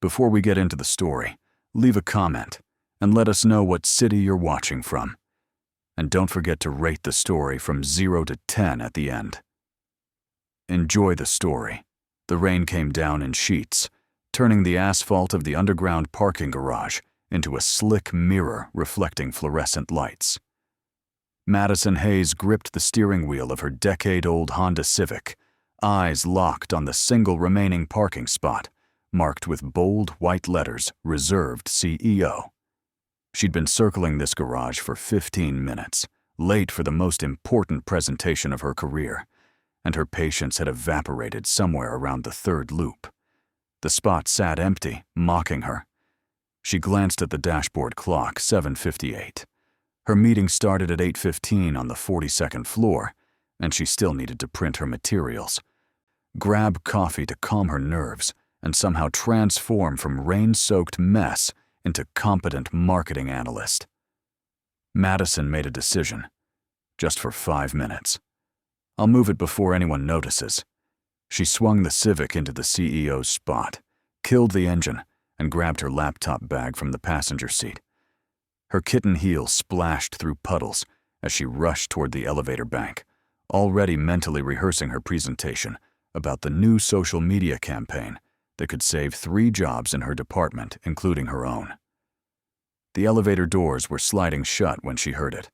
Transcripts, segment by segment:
Before we get into the story, leave a comment and let us know what city you're watching from. And don't forget to rate the story from 0 to 10 at the end. Enjoy the story. The rain came down in sheets, turning the asphalt of the underground parking garage into a slick mirror reflecting fluorescent lights. Madison Hayes gripped the steering wheel of her decade-old Honda Civic, eyes locked on the single remaining parking spot, marked with bold white letters, "Reserved CEO." She'd been circling this garage for 15 minutes, late for the most important presentation of her career, and her patience had evaporated somewhere around the third loop. The spot sat empty, mocking her. She glanced at the dashboard clock, 7:58. Her meeting started at 8:15 on the 42nd floor, and she still needed to print her materials, grab coffee to calm her nerves, and somehow transform from rain-soaked mess into competent marketing analyst. Madison made a decision. Just for 5 minutes. I'll move it before anyone notices. She swung the Civic into the CEO's spot, killed the engine, and grabbed her laptop bag from the passenger seat. Her kitten heels splashed through puddles as she rushed toward the elevator bank, already mentally rehearsing her presentation about the new social media campaign that could save 3 jobs in her department, including her own. The elevator doors were sliding shut when she heard it,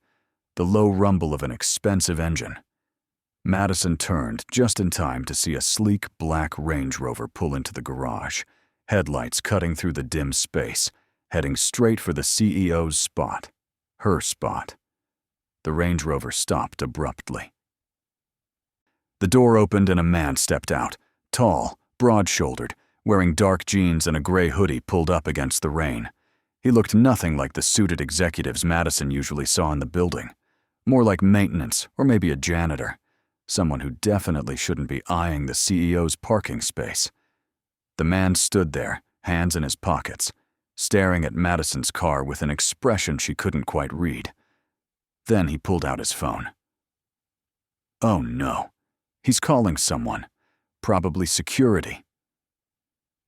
the low rumble of an expensive engine. Madison turned just in time to see a sleek black Range Rover pull into the garage, headlights cutting through the dim space, heading straight for the CEO's spot, her spot. The Range Rover stopped abruptly. The door opened and a man stepped out, tall, broad-shouldered, wearing dark jeans and a gray hoodie pulled up against the rain. He looked nothing like the suited executives Madison usually saw in the building, more like maintenance or maybe a janitor, someone who definitely shouldn't be eyeing the CEO's parking space. The man stood there, hands in his pockets, staring at Madison's car with an expression she couldn't quite read. Then he pulled out his phone. Oh no, he's calling someone, probably security.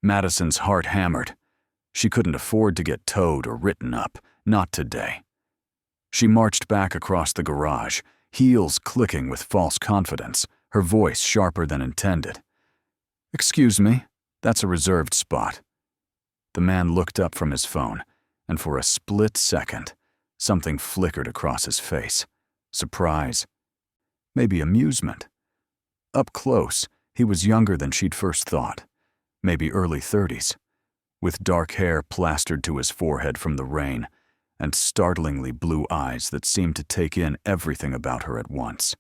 Madison's heart hammered. She couldn't afford to get towed or written up, not today. She marched back across the garage, heels clicking with false confidence, her voice sharper than intended. "Excuse me, that's a reserved spot." The man looked up from his phone, and for a split second, something flickered across his face. Surprise. Maybe amusement. Up close, he was younger than she'd first thought, maybe early 30s, with dark hair plastered to his forehead from the rain, and startlingly blue eyes that seemed to take in everything about her at once.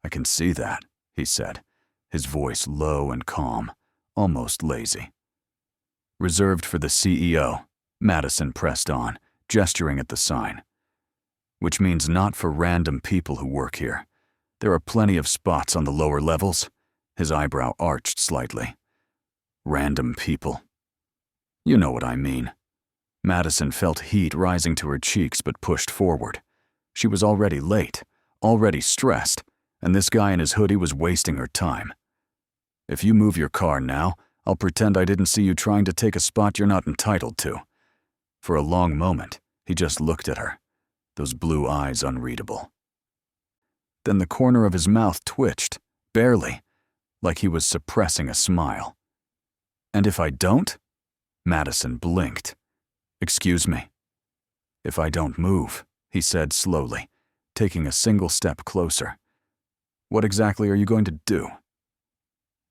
"I can see that," he said, his voice low and calm, almost lazy. "Reserved for the CEO," Madison pressed on, gesturing at the sign. "Which means not for random people who work here. There are plenty of spots on the lower levels." His eyebrow arched slightly. "Random people. You know what I mean." Madison felt heat rising to her cheeks but pushed forward. She was already late, already stressed, and this guy in his hoodie was wasting her time. "If you move your car now, I'll pretend I didn't see you trying to take a spot you're not entitled to." For a long moment, he just looked at her, those blue eyes unreadable. Then the corner of his mouth twitched, barely, like he was suppressing a smile. "And if I don't?" Madison blinked. "Excuse me." "If I don't move," he said slowly, taking a single step closer. "What exactly are you going to do?"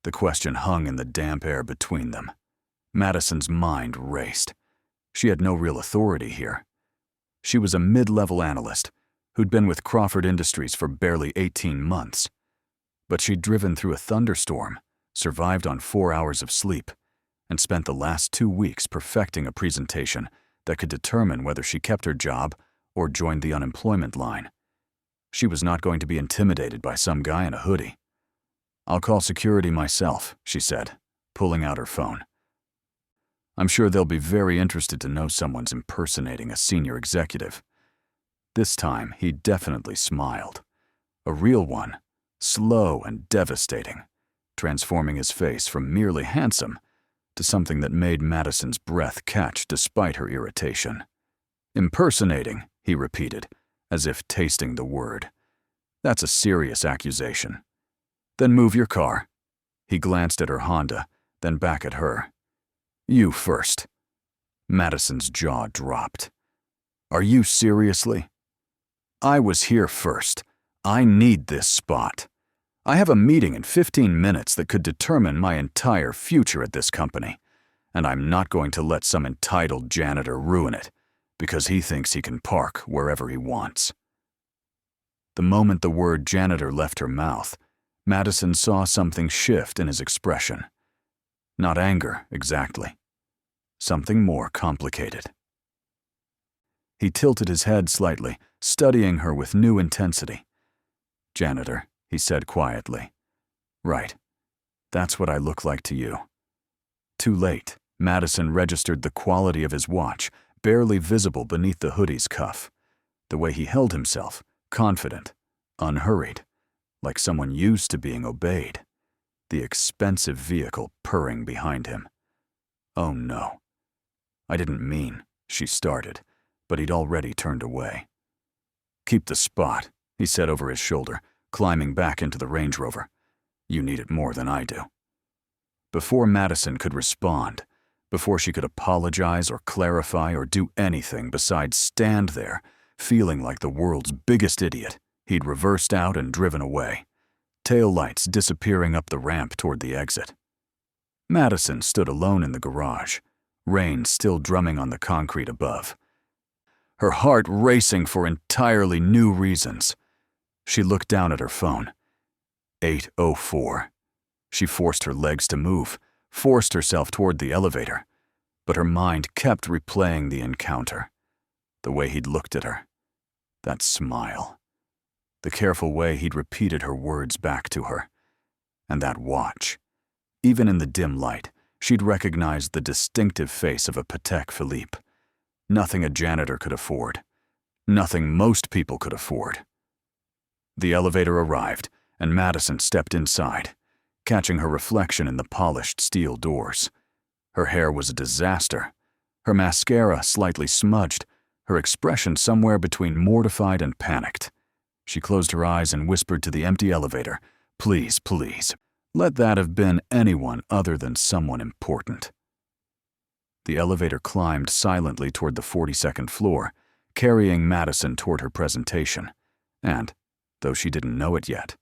The question hung in the damp air between them. Madison's mind raced. She had no real authority here. She was a mid-level analyst who'd been with Crawford Industries for barely 18 months. But she'd driven through a thunderstorm, survived on 4 hours of sleep, and spent the last 2 weeks perfecting a presentation that could determine whether she kept her job or joined the unemployment line. She was not going to be intimidated by some guy in a hoodie. "I'll call security myself," she said, pulling out her phone. "I'm sure they'll be very interested to know someone's impersonating a senior executive." This time, he definitely smiled. A real one, slow and devastating, transforming his face from merely handsome to something that made Madison's breath catch despite her irritation. "Impersonating," he repeated, as if tasting the word. "That's a serious accusation." "Then move your car." He glanced at her Honda, then back at her. "You first." Madison's jaw dropped. "Are you seriously?" "I was here first. I need this spot. I have a meeting in 15 minutes that could determine my entire future at this company, and I'm not going to let some entitled janitor ruin it because he thinks he can park wherever he wants." The moment the word janitor left her mouth, Madison saw something shift in his expression. Not anger, exactly. Something more complicated. He tilted his head slightly, studying her with new intensity. "Janitor," he said quietly. "Right. That's what I look like to you." Too late, Madison registered the quality of his watch, barely visible beneath the hoodie's cuff. The way he held himself, confident, unhurried, like someone used to being obeyed. The expensive vehicle purring behind him. "Oh no. I didn't mean," she started, but he'd already turned away. "Keep the spot," he said over his shoulder, climbing back into the Range Rover. "You need it more than I do." Before Madison could respond, before she could apologize or clarify or do anything besides stand there, feeling like the world's biggest idiot, he'd reversed out and driven away, tail lights disappearing up the ramp toward the exit. Madison stood alone in the garage, rain still drumming on the concrete above. Her heart racing for entirely new reasons. She looked down at her phone. 8:04. She forced her legs to move, forced herself toward the elevator, but her mind kept replaying the encounter. The way he'd looked at her. That smile. The careful way he'd repeated her words back to her. And that watch. Even in the dim light, she'd recognized the distinctive face of a Patek Philippe. Nothing a janitor could afford. Nothing most people could afford. The elevator arrived, and Madison stepped inside, catching her reflection in the polished steel doors. Her hair was a disaster, her mascara slightly smudged, her expression somewhere between mortified and panicked. She closed her eyes and whispered to the empty elevator, "Please, please, let that have been anyone other than someone important." The elevator climbed silently toward the 42nd floor, carrying Madison toward her presentation, and, though she didn't know it yet,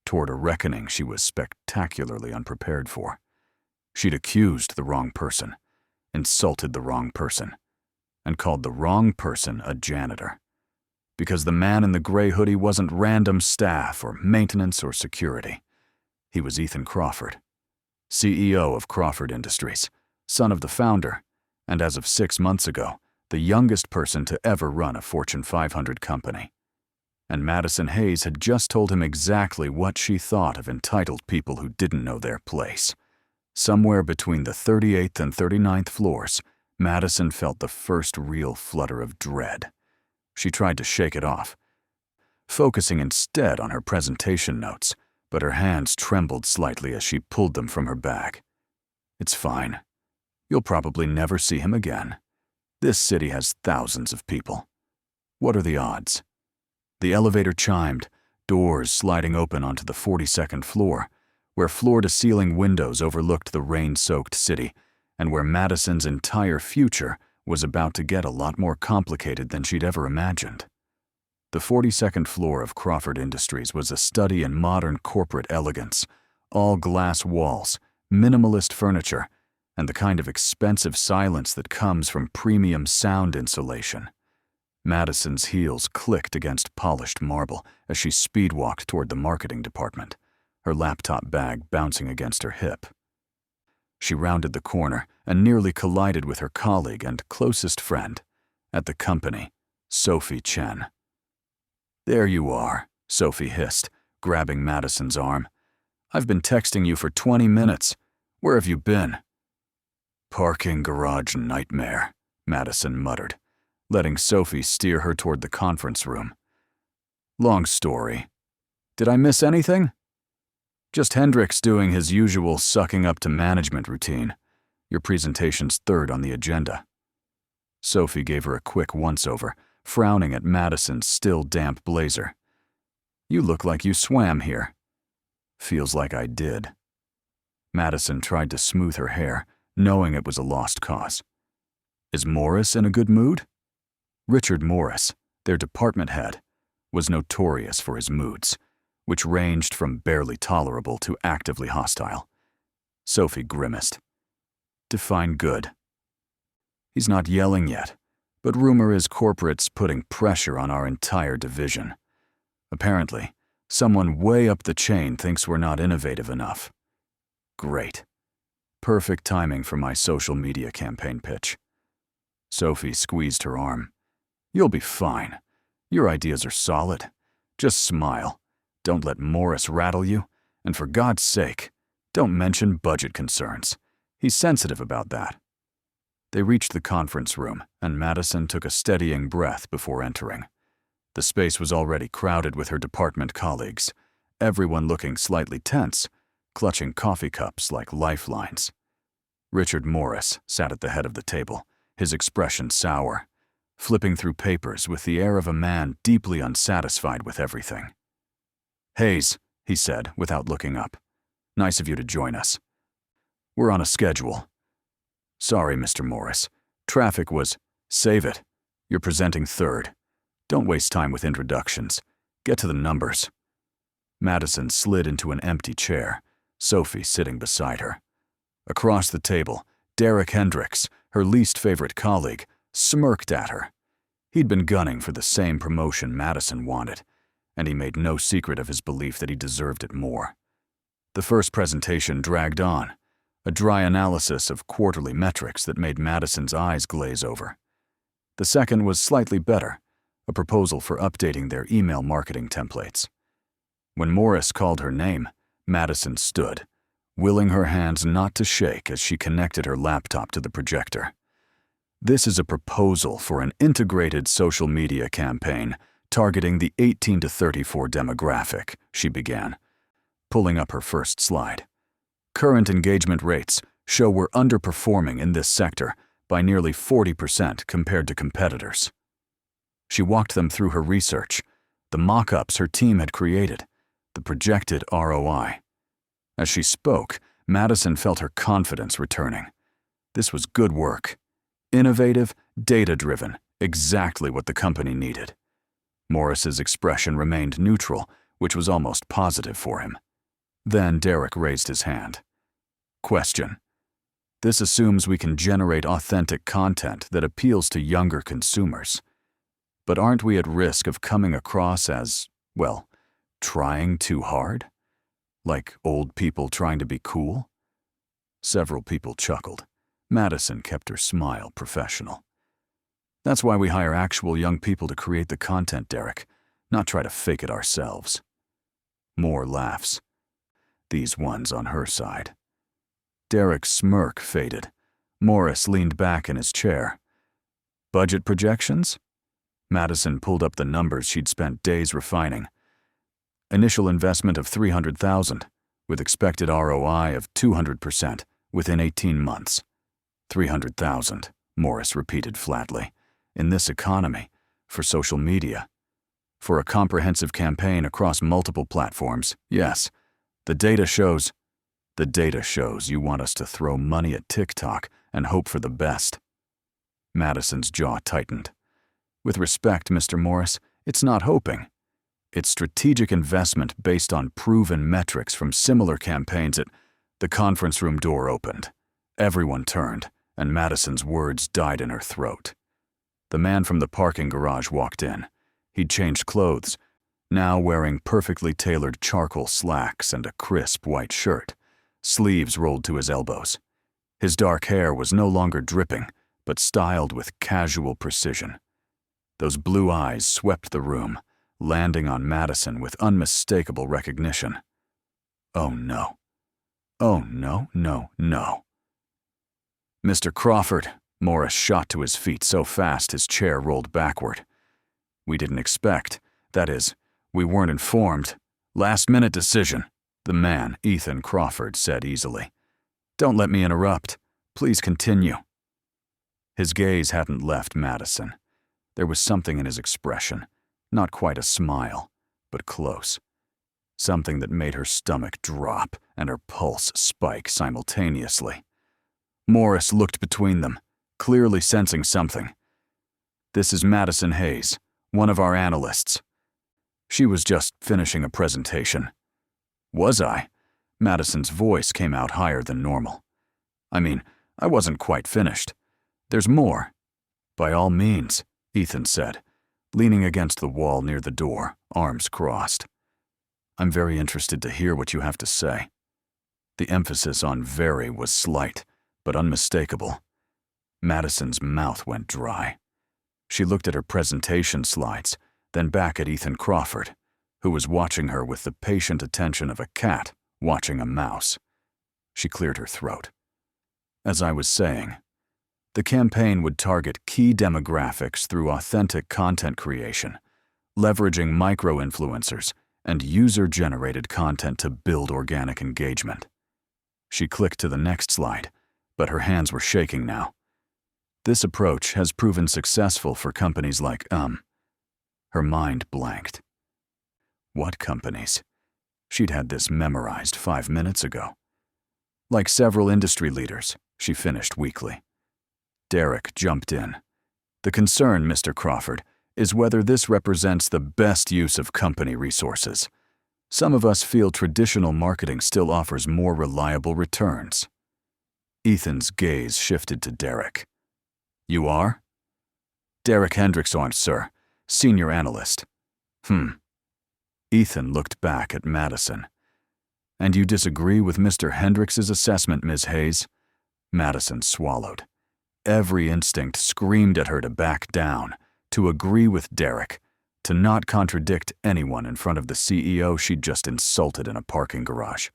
toward a reckoning she was spectacularly unprepared for. She'd accused the wrong person, insulted the wrong person, and called the wrong person a janitor. Because the man in the gray hoodie wasn't random staff or maintenance or security. He was Ethan Crawford, CEO of Crawford Industries, son of the founder, and as of 6 months ago, the youngest person to ever run a Fortune 500 company. And Madison Hayes had just told him exactly what she thought of entitled people who didn't know their place. Somewhere between the 38th and 39th floors, Madison felt the first real flutter of dread. She tried to shake it off, focusing instead on her presentation notes, but her hands trembled slightly as she pulled them from her bag. "It's fine. You'll probably never see him again. This city has thousands of people. What are the odds?" The elevator chimed, doors sliding open onto the 42nd floor, where floor-to-ceiling windows overlooked the rain-soaked city, and where Madison's entire future was about to get a lot more complicated than she'd ever imagined. The 42nd floor of Crawford Industries was a study in modern corporate elegance, all glass walls, minimalist furniture, and the kind of expensive silence that comes from premium sound insulation. Madison's heels clicked against polished marble as she speed-walked toward the marketing department, her laptop bag bouncing against her hip. She rounded the corner and nearly collided with her colleague and closest friend at the company, Sophie Chen. "There you are," Sophie hissed, grabbing Madison's arm. "I've been texting you for 20 minutes. Where have you been?" "Parking garage nightmare," Madison muttered, letting Sophie steer her toward the conference room. "Long story. Did I miss anything?" "Just Hendricks doing his usual sucking up to management routine. Your presentation's third on the agenda. Sophie gave her a quick once-over, frowning at Madison's still damp blazer. You look like you swam here. Feels like I did. Madison tried to smooth her hair, knowing it was a lost cause. Is Morris in a good mood? Richard Morris, their department head, was notorious for his moods, which ranged from barely tolerable to actively hostile. Sophie grimaced. Define good. He's not yelling yet, but rumor is corporate's putting pressure on our entire division. Apparently, someone way up the chain thinks we're not innovative enough. Great. Perfect timing for my social media campaign pitch. Sophie squeezed her arm. You'll be fine. Your ideas are solid. Just smile. Don't let Morris rattle you. And for God's sake, don't mention budget concerns. He's sensitive about that. They reached the conference room, and Madison took a steadying breath before entering. The space was already crowded with her department colleagues, everyone looking slightly tense, clutching coffee cups like lifelines. Richard Morris sat at the head of the table, his expression sour, flipping through papers with the air of a man deeply unsatisfied with everything. Hayes, he said without looking up. Nice of you to join us. We're on a schedule. Sorry, Mr. Morris. Traffic was... Save it. You're presenting third. Don't waste time with introductions. Get to the numbers. Madison slid into an empty chair, Sophie sitting beside her. Across the table, Derek Hendricks, her least favorite colleague, smirked at her. He'd been gunning for the same promotion Madison wanted, and he made no secret of his belief that he deserved it more. The first presentation dragged on, a dry analysis of quarterly metrics that made Madison's eyes glaze over. The second was slightly better, a proposal for updating their email marketing templates. When Morris called her name, Madison stood, willing her hands not to shake as she connected her laptop to the projector. This is a proposal for an integrated social media campaign targeting the 18 to 34 demographic, she began, pulling up her first slide. Current engagement rates show we're underperforming in this sector by nearly 40% compared to competitors. She walked them through her research, the mock-ups her team had created, the projected ROI. As she spoke, Madison felt her confidence returning. This was good work. Innovative, data-driven, exactly what the company needed. Morris's expression remained neutral, which was almost positive for him. Then Derek raised his hand. Question. This assumes we can generate authentic content that appeals to younger consumers. But aren't we at risk of coming across as, well, trying too hard? Like old people trying to be cool? Several people chuckled. Madison kept her smile professional. That's why we hire actual young people to create the content, Derek, not try to fake it ourselves. More laughs. These ones on her side. Derek's smirk faded. Morris leaned back in his chair. Budget projections? Madison pulled up the numbers she'd spent days refining. Initial investment of $300,000, with expected ROI of 200% within 18 months. $300,000, Morris repeated flatly. In this economy, for social media. For a comprehensive campaign across multiple platforms, yes. The data shows you want us to throw money at TikTok and hope for the best. Madison's jaw tightened. With respect, Mr. Morris, it's not hoping. It's strategic investment based on proven metrics from similar campaigns at... The conference room door opened. Everyone turned, and Madison's words died in her throat. The man from the parking garage walked in. He'd changed clothes, now wearing perfectly tailored charcoal slacks and a crisp white shirt, sleeves rolled to his elbows. His dark hair was no longer dripping, but styled with casual precision. Those blue eyes swept the room, landing on Madison with unmistakable recognition. Oh no. Oh no, no, no. Mr. Crawford, Morris shot to his feet so fast his chair rolled backward. We didn't expect, that is, we weren't informed. Last-minute decision, the man, Ethan Crawford, said easily. Don't let me interrupt. Please continue." His gaze hadn't left Madison. There was something in his expression, not quite a smile, but close. Something that made her stomach drop and her pulse spike simultaneously. Morris looked between them, clearly sensing something. "This is Madison Hayes, one of our analysts." She was just finishing a presentation. "Was I?" Madison's voice came out higher than normal. "I mean, I wasn't quite finished. There's more." "By all means," Ethan said, leaning against the wall near the door, arms crossed. "I'm very interested to hear what you have to say." The emphasis on very was slight, but unmistakable. Madison's mouth went dry. She looked at her presentation slides, then back at Ethan Crawford, who was watching her with the patient attention of a cat watching a mouse. She cleared her throat. "As I was saying, the campaign would target key demographics through authentic content creation, leveraging micro-influencers and user-generated content to build organic engagement." She clicked to the next slide, but her hands were shaking now. "This approach has proven successful for companies like, Her mind blanked. What companies? She'd had this memorized 5 minutes ago. "Like several industry leaders," she finished weakly. Derek jumped in. "The concern, Mr. Crawford, is whether this represents the best use of company resources. Some of us feel traditional marketing still offers more reliable returns." Ethan's gaze shifted to Derek. "You are?" "Derek Hendricksarn, sir, senior analyst." Ethan looked back at Madison. "And you disagree with Mr. Hendricks' assessment, Ms. Hayes?" Madison swallowed. Every instinct screamed at her to back down, to agree with Derek, to not contradict anyone in front of the CEO she'd just insulted in a parking garage.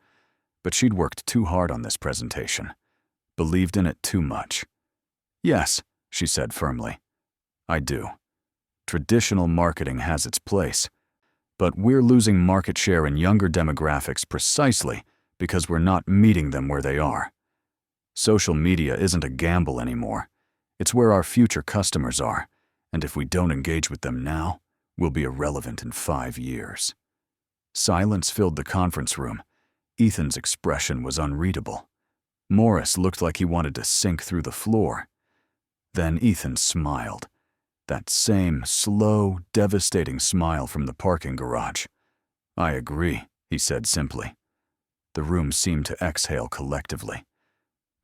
But she'd worked too hard on this presentation, believed in it too much. "Yes," she said firmly. "I do. Traditional marketing has its place, but we're losing market share in younger demographics precisely because we're not meeting them where they are. Social media isn't a gamble anymore. It's where our future customers are, and if we don't engage with them now, we'll be irrelevant in 5 years." Silence filled the conference room. Ethan's expression was unreadable. Morris looked like he wanted to sink through the floor. Then Ethan smiled. That same slow, devastating smile from the parking garage. "I agree," he said simply. The room seemed to exhale collectively.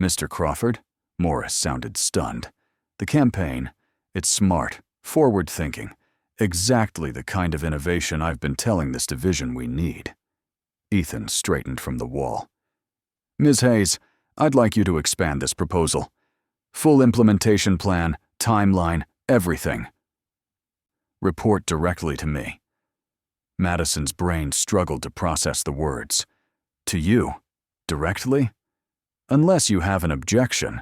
"Mr. Crawford?" Morris sounded stunned. "The campaign, it's smart, forward-thinking, exactly the kind of innovation I've been telling this division we need." Ethan straightened from the wall. "Ms. Hayes, I'd like you to expand this proposal. Full implementation plan, timeline, everything. Report directly to me." Madison's brain struggled to process the words. "To you? Directly? Unless you have an objection."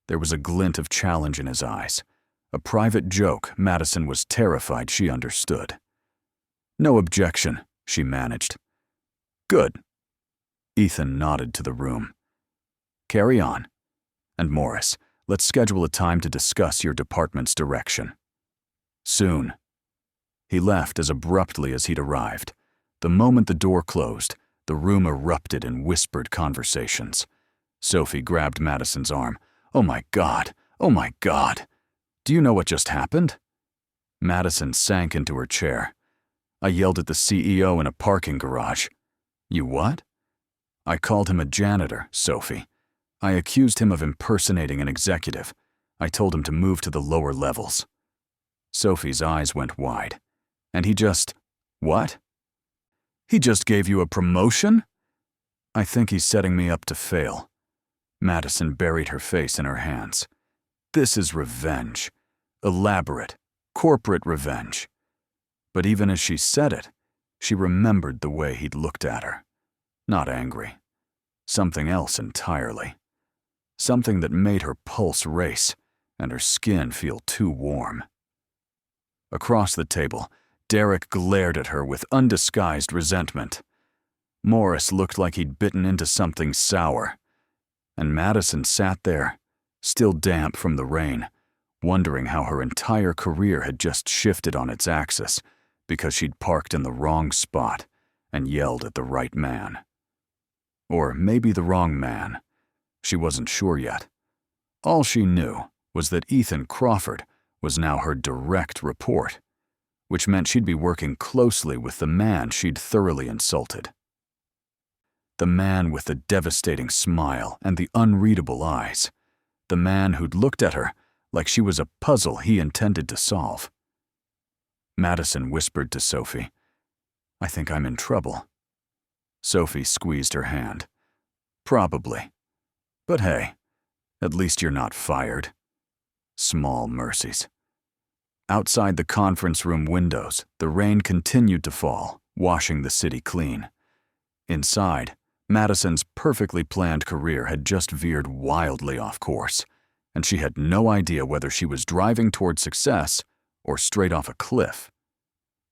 There was a glint of challenge in his eyes. A private joke Madison was terrified she understood. "No objection," she managed. "Good." Ethan nodded to the room. "Carry on. And Morris, let's schedule a time to discuss your department's direction." "Soon." He left as abruptly as he'd arrived. The moment the door closed, the room erupted in whispered conversations. Sophie grabbed Madison's arm. "Oh my God! Oh my God! Do you know what just happened?" Madison sank into her chair. "I yelled at the CEO in a parking garage." "You what?" "I called him a janitor, Sophie. I accused him of impersonating an executive. I told him to move to the lower levels." Sophie's eyes went wide. "And he just... what? He just gave you a promotion?" "I think he's setting me up to fail." Madison buried her face in her hands. "This is revenge. Elaborate, corporate revenge." But even as she said it, she remembered the way he'd looked at her. Not angry. Something else entirely. Something that made her pulse race and her skin feel too warm. Across the table, Derek glared at her with undisguised resentment. Morris looked like he'd bitten into something sour. And Madison sat there, still damp from the rain, wondering how her entire career had just shifted on its axis because she'd parked in the wrong spot and yelled at the right man. Or maybe the wrong man. She wasn't sure yet. All she knew was that Ethan Crawford was now her direct report, which meant she'd be working closely with the man she'd thoroughly insulted. The man with the devastating smile and the unreadable eyes. The man who'd looked at her like she was a puzzle he intended to solve. Madison whispered to Sophie, "I think I'm in trouble." Sophie squeezed her hand. "Probably. But hey, at least you're not fired." Small mercies. Outside the conference room windows, the rain continued to fall, washing the city clean. Inside, Madison's perfectly planned career had just veered wildly off course, and she had no idea whether she was driving toward success or straight off a cliff.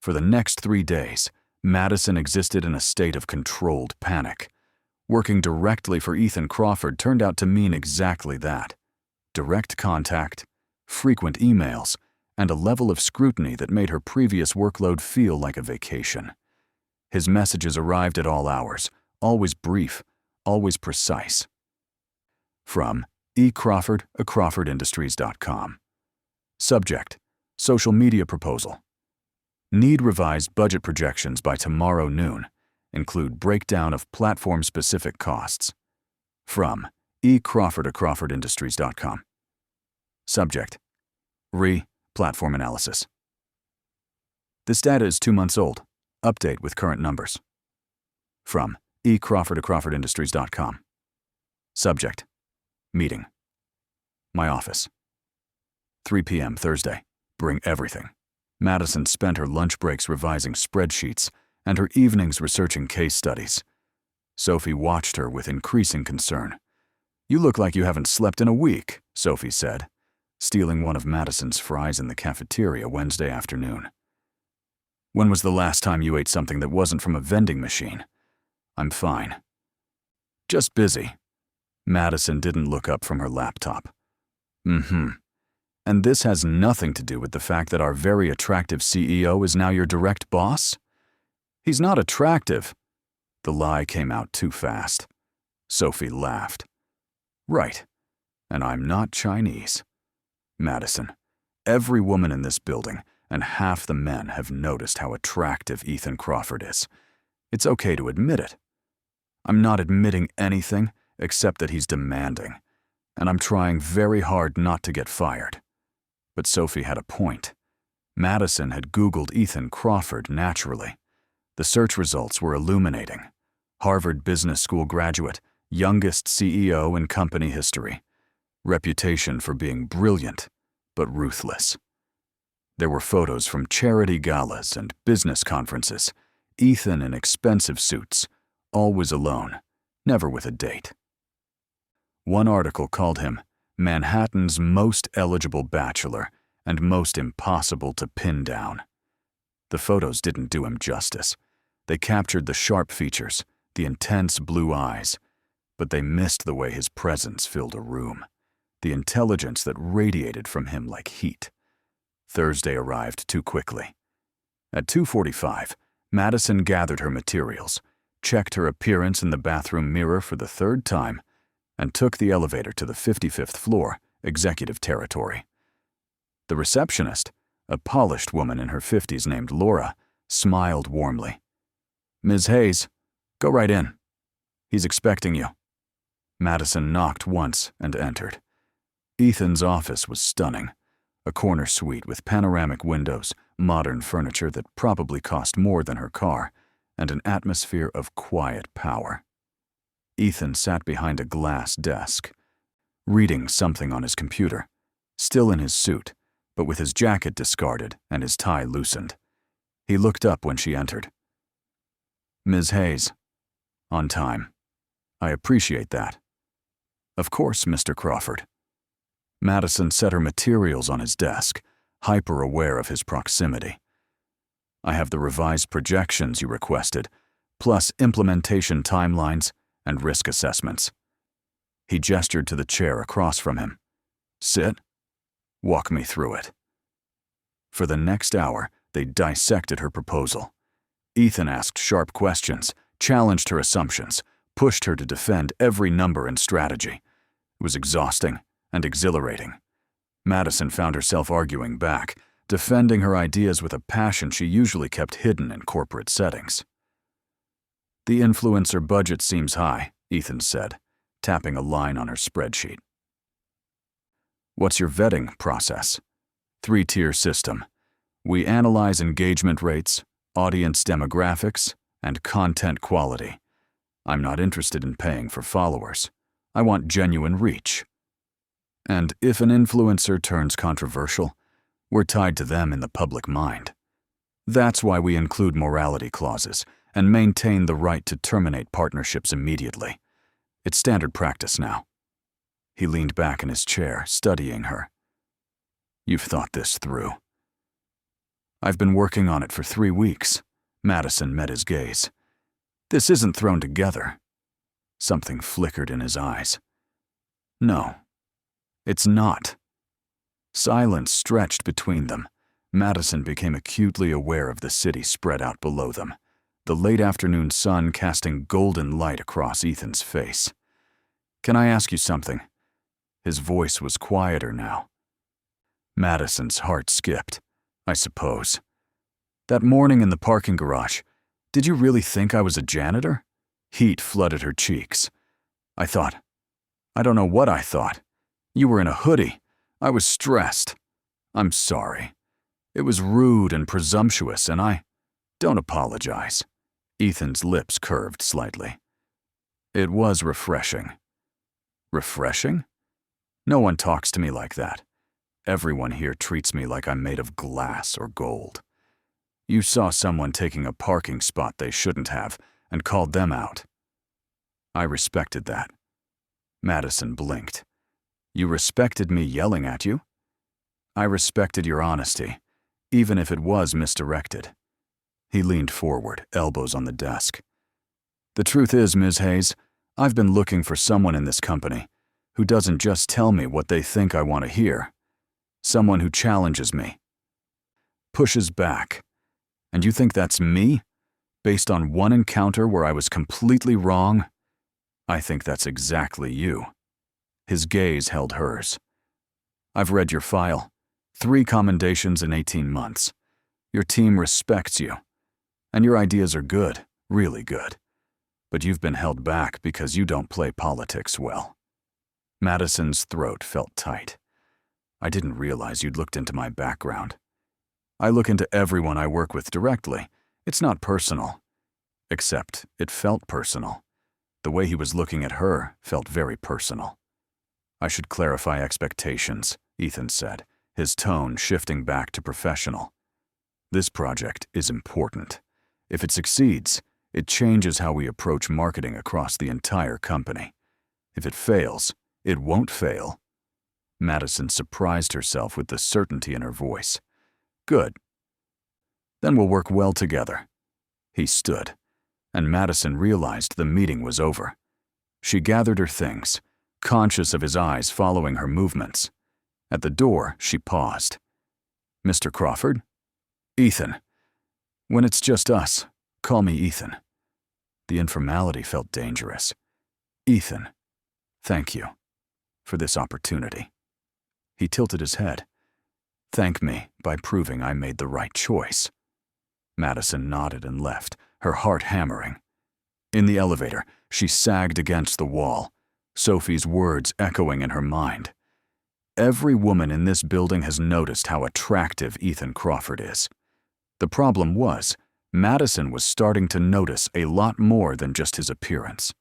For the next 3 days, Madison existed in a state of controlled panic. Working directly for Ethan Crawford turned out to mean exactly that. Direct contact, frequent emails, and a level of scrutiny that made her previous workload feel like a vacation. His messages arrived at all hours, always brief, always precise. From E. Crawford, crawfordindustries.com. Subject: Social media proposal. Need revised budget projections by tomorrow noon. Include breakdown of platform-specific costs. From E. Crawford, crawfordindustries.com. Subject: Platform analysis. This data is 2 months old. Update with current numbers. From E. Crawford, crawfordindustries.com. Subject: Meeting. My office. 3 p.m. Thursday. Bring everything. Madison spent her lunch breaks revising spreadsheets and her evenings researching case studies. Sophie watched her with increasing concern. "You look like you haven't slept in a week," Sophie said, stealing one of Madison's fries in the cafeteria Wednesday afternoon. "When was the last time you ate something that wasn't from a vending machine?" "I'm fine." "Just busy." Madison didn't look up from her laptop. And this has nothing to do with the fact that our very attractive CEO is now your direct boss? He's not attractive. The lie came out too fast. Sophie laughed. "Right. And I'm not Chinese." "Madison, every woman in this building and half the men have noticed how attractive Ethan Crawford is. It's okay to admit it." "I'm not admitting anything except that he's demanding, and I'm trying very hard not to get fired." But Sophie had a point. Madison had Googled Ethan Crawford naturally. The search results were illuminating. Harvard Business School graduate, youngest CEO in company history. Reputation for being brilliant, but ruthless. There were photos from charity galas and business conferences. Ethan in expensive suits, always alone, never with a date. One article called him Manhattan's most eligible bachelor and most impossible to pin down. The photos didn't do him justice. They captured the sharp features, the intense blue eyes, but they missed the way his presence filled a room, the intelligence that radiated from him like heat. Thursday arrived too quickly. At 2:45, Madison gathered her materials, checked her appearance in the bathroom mirror for the 3rd time, and took the elevator to the 55th floor, executive territory. The receptionist, a polished woman in her 50s named Laura, smiled warmly. "Ms. Hayes, go right in. He's expecting you." Madison knocked once and entered. Ethan's office was stunning. A corner suite with panoramic windows, modern furniture that probably cost more than her car, and an atmosphere of quiet power. Ethan sat behind a glass desk, reading something on his computer, still in his suit, but with his jacket discarded and his tie loosened. He looked up when she entered. "Ms. Hayes." "On time." "I appreciate that." "Of course, Mr. Crawford." Madison set her materials on his desk, hyper-aware of his proximity. "I have the revised projections you requested, plus implementation timelines and risk assessments." He gestured to the chair across from him. Sit. Walk me through it. For the next hour, they dissected her proposal. Ethan asked sharp questions, challenged her assumptions, pushed her to defend every number and strategy. It was exhausting and exhilarating. Madison found herself arguing back, defending her ideas with a passion she usually kept hidden in corporate settings. The influencer budget seems high, Ethan said, tapping a line on her spreadsheet. What's your vetting process? 3-tier system. We analyze engagement rates, audience demographics, and content quality. I'm not interested in paying for followers. I want genuine reach. And if an influencer turns controversial, we're tied to them in the public mind. That's why we include morality clauses and maintain the right to terminate partnerships immediately. It's standard practice now. He leaned back in his chair, studying her. You've thought this through. I've been working on it for 3 weeks. Madison met his gaze. This isn't thrown together. Something flickered in his eyes. No, it's not. Silence stretched between them. Madison became acutely aware of the city spread out below them, the late afternoon sun casting golden light across Ethan's face. Can I ask you something? His voice was quieter now. Madison's heart skipped. I suppose. That morning in the parking garage, did you really think I was a janitor? Heat flooded her cheeks. I don't know what I thought. You were in a hoodie. I was stressed. I'm sorry. It was rude and presumptuous, and don't apologize. Ethan's lips curved slightly. It was refreshing. Refreshing? No one talks to me like that. Everyone here treats me like I'm made of glass or gold. You saw someone taking a parking spot they shouldn't have and called them out. I respected that. Madison blinked. You respected me yelling at you? I respected your honesty, even if it was misdirected. He leaned forward, elbows on the desk. The truth is, Ms. Hayes, I've been looking for someone in this company who doesn't just tell me what they think I want to hear. Someone who challenges me. Pushes back. And you think that's me? Based on one encounter where I was completely wrong? I think that's exactly you. His gaze held hers. I've read your file. 3 commendations in 18 months. Your team respects you. And your ideas are good, really good. But you've been held back because you don't play politics well. Madison's throat felt tight. I didn't realize you'd looked into my background. I look into everyone I work with directly. It's not personal. Except it felt personal. The way he was looking at her felt very personal. I should clarify expectations, Ethan said, his tone shifting back to professional. This project is important. If it succeeds, it changes how we approach marketing across the entire company. If it fails, it won't fail. Madison surprised herself with the certainty in her voice. Good. Then we'll work well together. He stood, and Madison realized the meeting was over. She gathered her things, conscious of his eyes following her movements. At the door, she paused. Mr. Crawford? Ethan. When it's just us, call me Ethan. The informality felt dangerous. Ethan, thank you for this opportunity. He tilted his head. Thank me by proving I made the right choice. Madison nodded and left, her heart hammering. In the elevator, she sagged against the wall, Sophie's words echoing in her mind. Every woman in this building has noticed how attractive Ethan Crawford is. The problem was, Madison was starting to notice a lot more than just his appearance.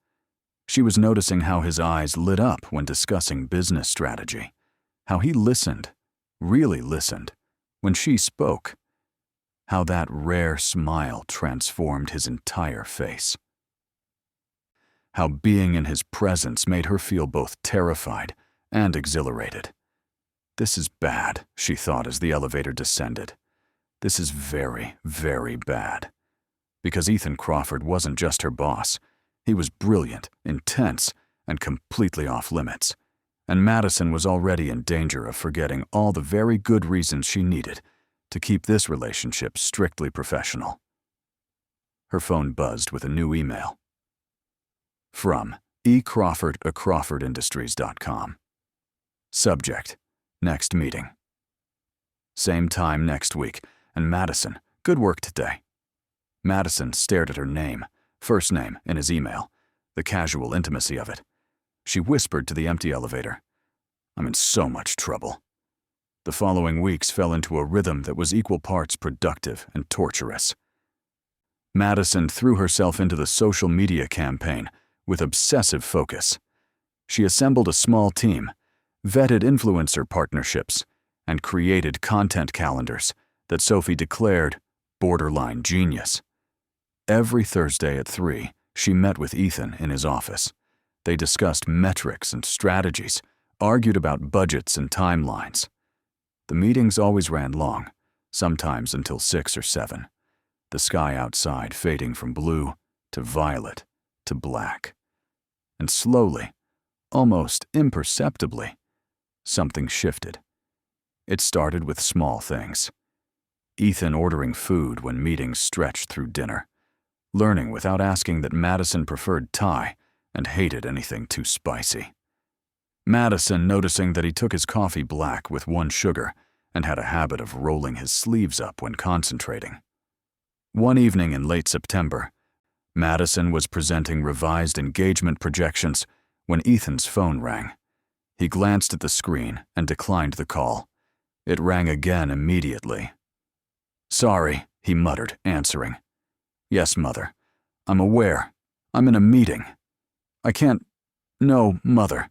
She was noticing how his eyes lit up when discussing business strategy, how he listened, really listened, when she spoke, how that rare smile transformed his entire face. How being in his presence made her feel both terrified and exhilarated. This is bad, she thought as the elevator descended. This is very, very bad. Because Ethan Crawford wasn't just her boss. He was brilliant, intense, and completely off limits, and Madison was already in danger of forgetting all the very good reasons she needed to keep this relationship strictly professional. Her phone buzzed with a new email. From ecrawford@crawfordindustries.com. Subject: next meeting. Same time next week, and Madison, good work today. Madison stared at her name, first name, in his email, the casual intimacy of it. She whispered to the empty elevator, "I'm in so much trouble." The following weeks fell into a rhythm that was equal parts productive and torturous. Madison threw herself into the social media campaign with obsessive focus. She assembled a small team, vetted influencer partnerships, and created content calendars that Sophie declared borderline genius. Every Thursday at 3, she met with Ethan in his office. They discussed metrics and strategies, argued about budgets and timelines. The meetings always ran long, sometimes until 6 or 7, the sky outside fading from blue to violet to black. And slowly, almost imperceptibly, something shifted. It started with small things. Ethan ordering food when meetings stretched through dinner, learning without asking that Madison preferred Thai and hated anything too spicy. Madison noticing that he took his coffee black with 1 sugar and had a habit of rolling his sleeves up when concentrating. One evening in late September, Madison was presenting revised engagement projections when Ethan's phone rang. He glanced at the screen and declined the call. It rang again immediately. "Sorry," he muttered, answering. "Yes, Mother. I'm aware. I'm in a meeting. I can't. No, Mother.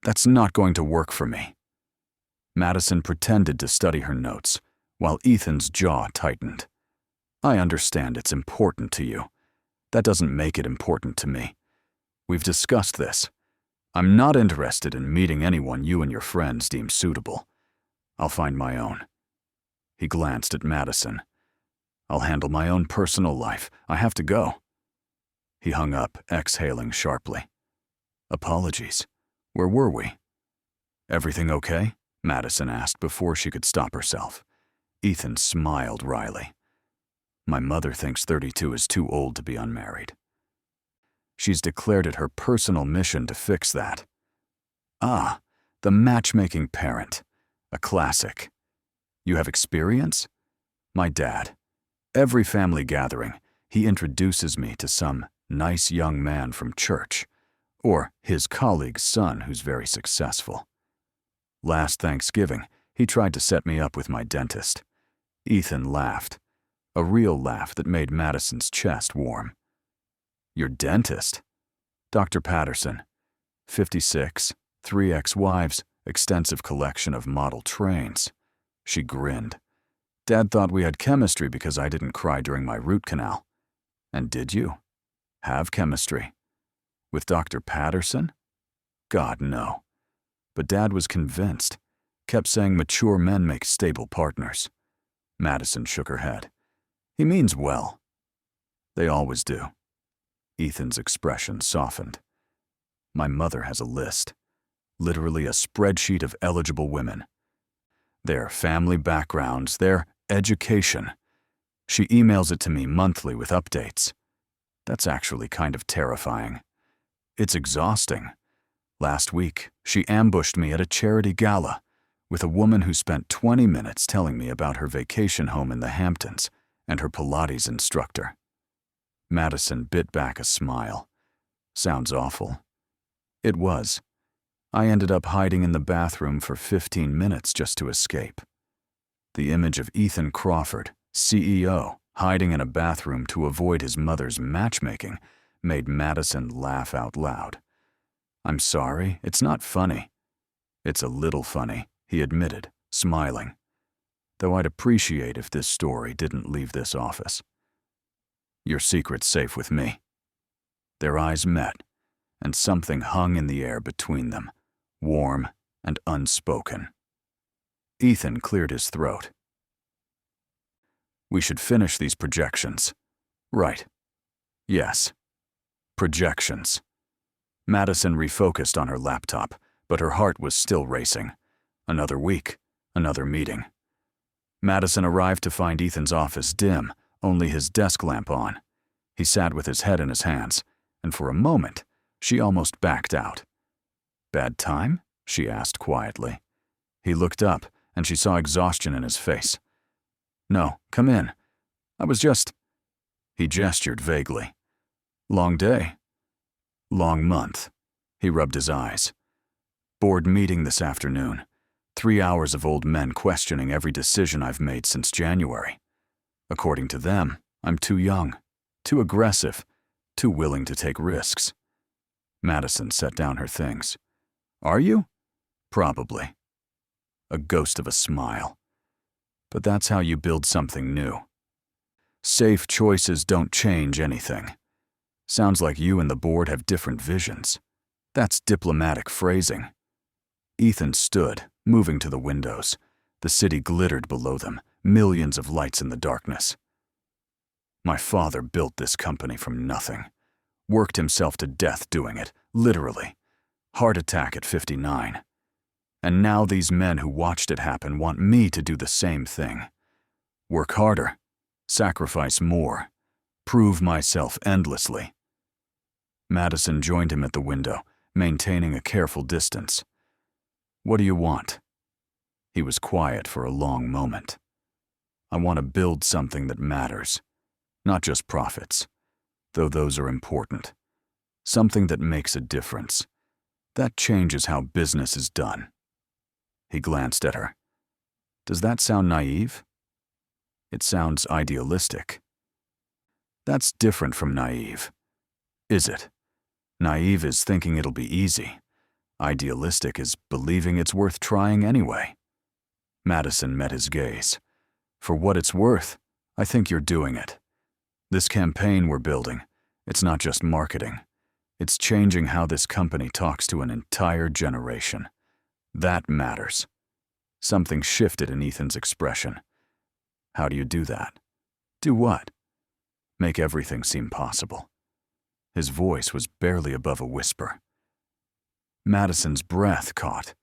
That's not going to work for me." Madison pretended to study her notes, while Ethan's jaw tightened. "I understand it's important to you. That doesn't make it important to me. We've discussed this. I'm not interested in meeting anyone you and your friends deem suitable. I'll find my own." He glanced at Madison. "I'll handle my own personal life. I have to go." He hung up, exhaling sharply. "Apologies. Where were we?" "Everything okay?" Madison asked before she could stop herself. Ethan smiled wryly. "My mother thinks 32 is too old to be unmarried. She's declared it her personal mission to fix that." "Ah, the matchmaking parent. A classic. You have experience?" "My dad. Every family gathering, he introduces me to some nice young man from church, or his colleague's son who's very successful. Last Thanksgiving, he tried to set me up with my dentist." Ethan laughed, a real laugh that made Madison's chest warm. "Your dentist?" "Dr. Patterson. 56, 3 ex-wives, extensive collection of model trains." She grinned. "Dad thought we had chemistry because I didn't cry during my root canal." "And did you? Have chemistry? With Dr. Patterson?" "God, no." But Dad was convinced, kept saying mature men make stable partners. Madison shook her head. "He means well." "They always do." Ethan's expression softened. "My mother has a list, literally a spreadsheet of eligible women. Their family backgrounds, their education. She emails it to me monthly with updates. That's actually kind of terrifying. It's exhausting. Last week, she ambushed me at a charity gala with a woman who spent 20 minutes telling me about her vacation home in the Hamptons and her Pilates instructor." Madison bit back a smile. "Sounds awful." It was. I ended up hiding in the bathroom for 15 minutes just to escape. The image of Ethan Crawford, CEO, hiding in a bathroom to avoid his mother's matchmaking made Madison laugh out loud. "I'm sorry, it's not funny." "It's a little funny," he admitted, smiling. "Though I'd appreciate if this story didn't leave this office. Your secret's safe with me." Their eyes met, and something hung in the air between them, warm and unspoken. Ethan cleared his throat. "We should finish these projections." "Right. Yes. Projections. Madison refocused on her laptop, but her heart was still racing. Another week, another meeting. Madison arrived to find Ethan's office dim, only his desk lamp on. He sat with his head in his hands, and for a moment, she almost backed out. "Bad time?" she asked quietly. He looked up, and she saw exhaustion in his face. "No, come in. I was just—" He gestured vaguely. "Long day?" "Long month." He rubbed his eyes. "Board meeting this afternoon. 3 hours of old men questioning every decision I've made since January. According to them, I'm too young, too aggressive, too willing to take risks." Madison set down her things. "Are you?" "Probably." A ghost of a smile. "But that's how you build something new. Safe choices don't change anything. Sounds like you and the board have different visions. That's diplomatic phrasing." Ethan stood, moving to the windows. The city glittered below them, millions of lights in the darkness. "My father built this company from nothing. Worked himself to death doing it, literally. Heart attack at 59. And now these men who watched it happen want me to do the same thing. Work harder, sacrifice more, prove myself endlessly." Madison joined him at the window, maintaining a careful distance. "What do you want?" He was quiet for a long moment. "I want to build something that matters. Not just profits, though those are important. Something that makes a difference. That changes how business is done." He glanced at her. "Does that sound naive?" "It sounds idealistic." "That's different from naive." "Is it? Naive is thinking it'll be easy. Idealistic is believing it's worth trying anyway." Madison met his gaze. "For what it's worth, I think you're doing it. This campaign we're building, it's not just marketing. It's changing how this company talks to an entire generation. That matters." Something shifted in Ethan's expression. "How do you do that?" "Do what?" "Make everything seem possible." His voice was barely above a whisper. Madison's breath caught.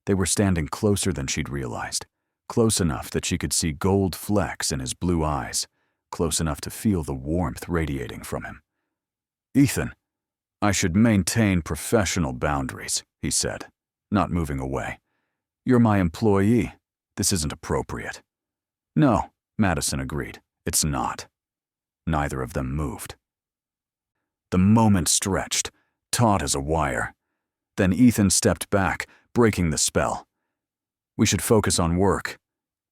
They were standing closer than she'd realized, close enough that she could see gold flecks in his blue eyes, close enough to feel the warmth radiating from him. "Ethan, I should maintain professional boundaries," he said, not moving away. "You're my employee. This isn't appropriate." "No," Madison agreed. "It's not." Neither of them moved. The moment stretched, taut as a wire. Then Ethan stepped back, breaking the spell. "We should focus on work."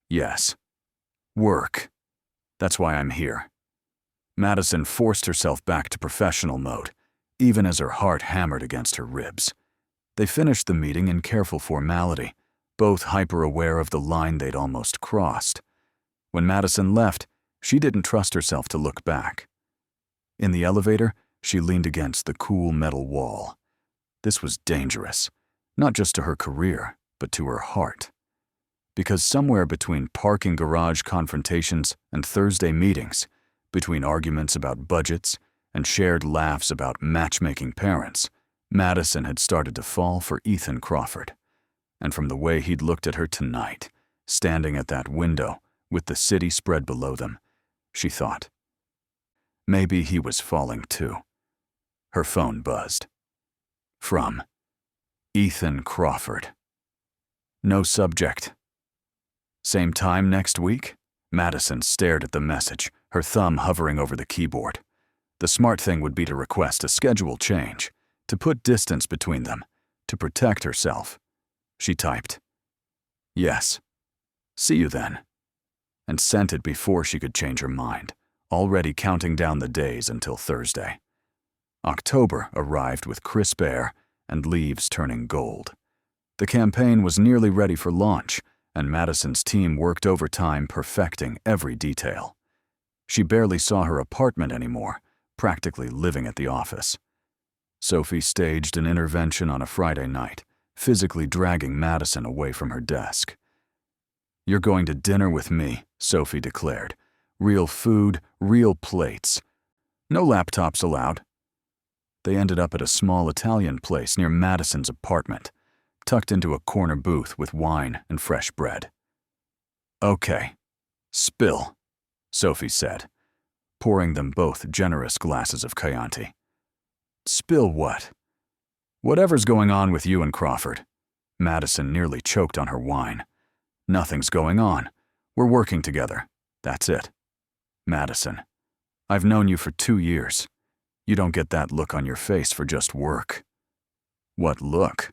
"Yes. Work. That's why I'm here." Madison forced herself back to professional mode, even as her heart hammered against her ribs. They finished the meeting in careful formality, both hyper-aware of the line they'd almost crossed. When Madison left, she didn't trust herself to look back. In the elevator, she leaned against the cool metal wall. This was dangerous, not just to her career, but to her heart. Because somewhere between parking garage confrontations and Thursday meetings, between arguments about budgets and shared laughs about matchmaking parents, Madison had started to fall for Ethan Crawford. And from the way he'd looked at her tonight, standing at that window with the city spread below them, she thought, maybe he was falling too. Her phone buzzed. From Ethan Crawford. No subject. Same time next week? Madison stared at the message, her thumb hovering over the keyboard. The smart thing would be to request a schedule change, to put distance between them, to protect herself. She typed, "Yes. See you then," and sent it before she could change her mind, already counting down the days until Thursday. October arrived with crisp air and leaves turning gold. The campaign was nearly ready for launch, and Madison's team worked overtime perfecting every detail. She barely saw her apartment anymore, practically living at the office. Sophie staged an intervention on a Friday night, physically dragging Madison away from her desk. "You're going to dinner with me," Sophie declared. "Real food, real plates. No laptops allowed." They ended up at a small Italian place near Madison's apartment, tucked into a corner booth with wine and fresh bread. "Okay, spill," Sophie said, pouring them both generous glasses of Chianti. "Spill what?" "Whatever's going on with you and Crawford." Madison nearly choked on her wine. "Nothing's going on. We're working together. That's it." "Madison, I've known you for 2 years. You don't get that look on your face for just work." "What look?"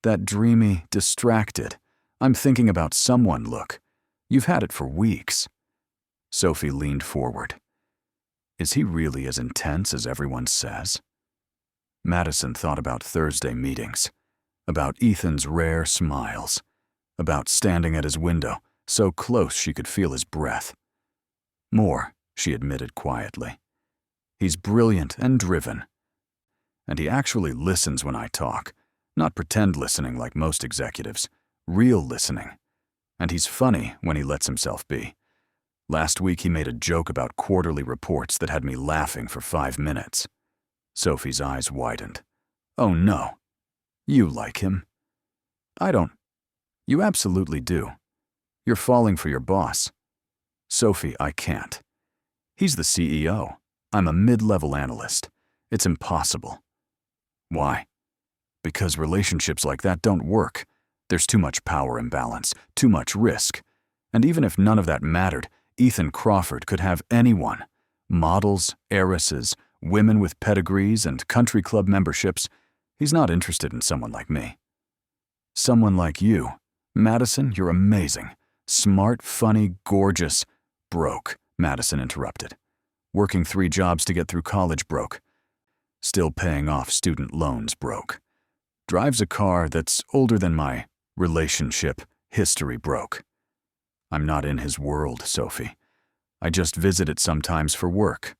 "That dreamy, distracted, I'm thinking about someone look. You've had it for weeks." Sophie leaned forward. Is he really as intense as everyone says? Madison thought about Thursday meetings, about Ethan's rare smiles, about standing at his window, so close she could feel his breath. More, she admitted quietly. He's brilliant and driven. And he actually listens when I talk, not pretend listening like most executives, real listening. And he's funny when he lets himself be. Last week he made a joke about quarterly reports that had me laughing for 5 minutes. Sophie's eyes widened. Oh no. You like him? I don't. You absolutely do. You're falling for your boss. Sophie, I can't. He's the CEO. I'm a mid-level analyst. It's impossible. Why? Because relationships like that don't work. There's too much power imbalance, too much risk. And even if none of that mattered, Ethan Crawford could have anyone. Models, heiresses, women with pedigrees and country club memberships. He's not interested in someone like me. Someone like you. Madison, you're amazing. Smart, funny, gorgeous. Broke, Madison interrupted. Working 3 jobs to get through college broke. Still paying off student loans broke. Drives a car that's older than my relationship history broke. I'm not in his world, Sophie. I just visit it sometimes for work.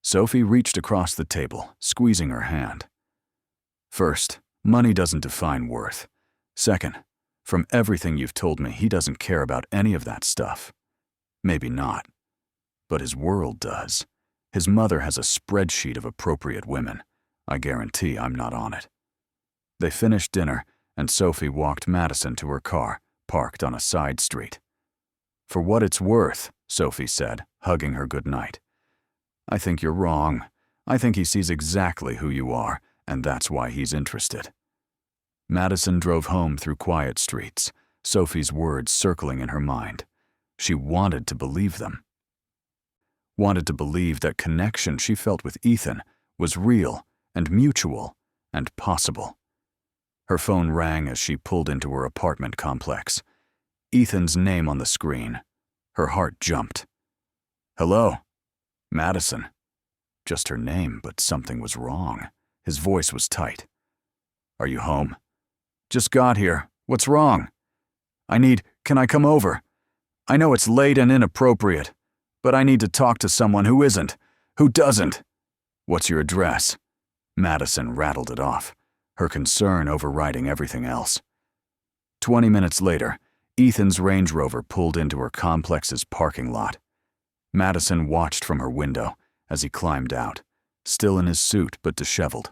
Sophie reached across the table, squeezing her hand. First, money doesn't define worth. Second, from everything you've told me, he doesn't care about any of that stuff. Maybe not. But his world does. His mother has a spreadsheet of appropriate women. I guarantee I'm not on it. They finished dinner, and Sophie walked Madison to her car, parked on a side street. For what it's worth, Sophie said, hugging her goodnight. I think you're wrong. I think he sees exactly who you are, and that's why he's interested. Madison drove home through quiet streets, Sophie's words circling in her mind. She wanted to believe them. Wanted to believe that connection she felt with Ethan was real and mutual and possible. Her phone rang as she pulled into her apartment complex. Ethan's name on the screen. Her heart jumped. Hello? Madison. Just her name, but something was wrong. His voice was tight. Are you home? Just got here. What's wrong? Can I come over? I know it's late and inappropriate, but I need to talk to someone who doesn't. What's your address? Madison rattled it off, her concern overriding everything else. 20 minutes later, Ethan's Range Rover pulled into her complex's parking lot. Madison watched from her window as he climbed out, still in his suit but disheveled,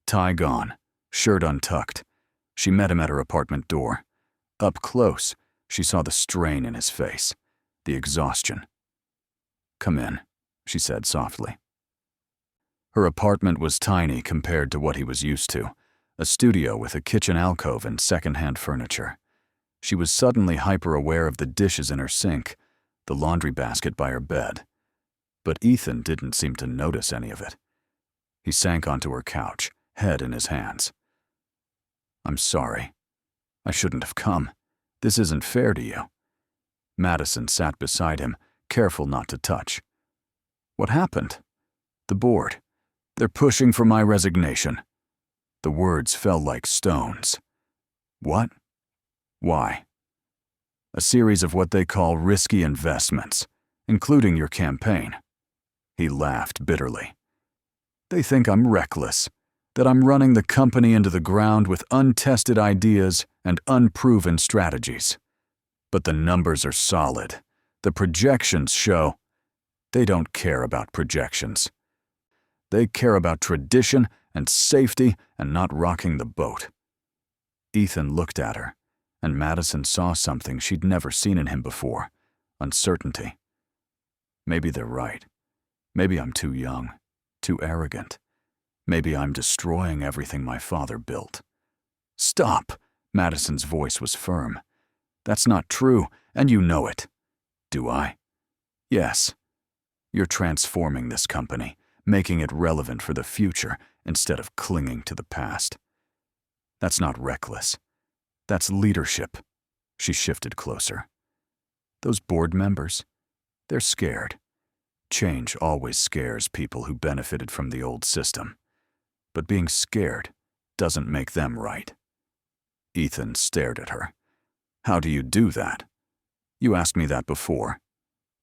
tie gone, shirt untucked. She met him at her apartment door. Up close, she saw the strain in his face, the exhaustion. Come in, she said softly. Her apartment was tiny compared to what he was used to, a studio with a kitchen alcove and second-hand furniture. She was suddenly hyper-aware of the dishes in her sink, the laundry basket by her bed. But Ethan didn't seem to notice any of it. He sank onto her couch, head in his hands. I'm sorry. I shouldn't have come. This isn't fair to you. Madison sat beside him, careful not to touch. What happened? The board. They're pushing for my resignation. The words fell like stones. What? Why? A series of what they call risky investments, including your campaign. He laughed bitterly. They think I'm reckless, that I'm running the company into the ground with untested ideas and unproven strategies. But the numbers are solid. The projections show. They don't care about projections. They care about tradition and safety and not rocking the boat. Ethan looked at her, and Madison saw something she'd never seen in him before: uncertainty. Maybe they're right. Maybe I'm too young, too arrogant. Maybe I'm destroying everything my father built. Stop! Madison's voice was firm. That's not true, and you know it. Do I? Yes. You're transforming this company, making it relevant for the future instead of clinging to the past. That's not reckless. That's leadership. She shifted closer. Those board members, they're scared. Change always scares people who benefited from the old system. But being scared doesn't make them right. Ethan stared at her. How do you do that? You asked me that before,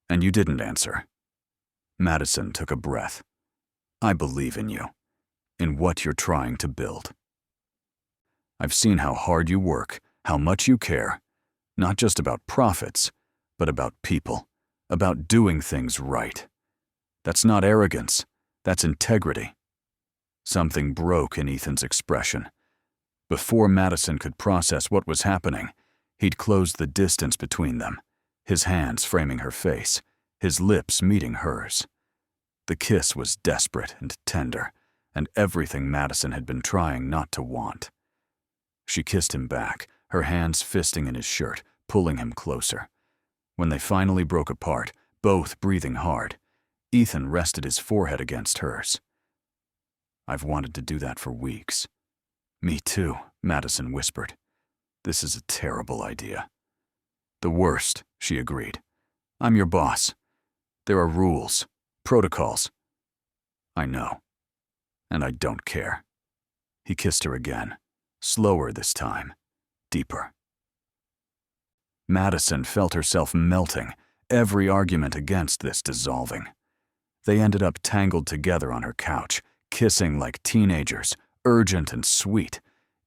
and you didn't answer. Madison took a breath. I believe in you, in what you're trying to build. I've seen how hard you work, how much you care, not just about profits, but about people, about doing things right. That's not arrogance, that's integrity. Something broke in Ethan's expression. Before Madison could process what was happening, he'd closed the distance between them, his hands framing her face, his lips meeting hers. The kiss was desperate and tender, and everything Madison had been trying not to want. She kissed him back, her hands fisting in his shirt, pulling him closer. When they finally broke apart, both breathing hard, Ethan rested his forehead against hers. I've wanted to do that for weeks. Me too, Madison whispered. This is a terrible idea. The worst, she agreed. I'm your boss. There are rules, protocols. I know. And I don't care. He kissed her again, slower this time, deeper. Madison felt herself melting, every argument against this dissolving. They ended up tangled together on her couch, kissing like teenagers, urgent and sweet,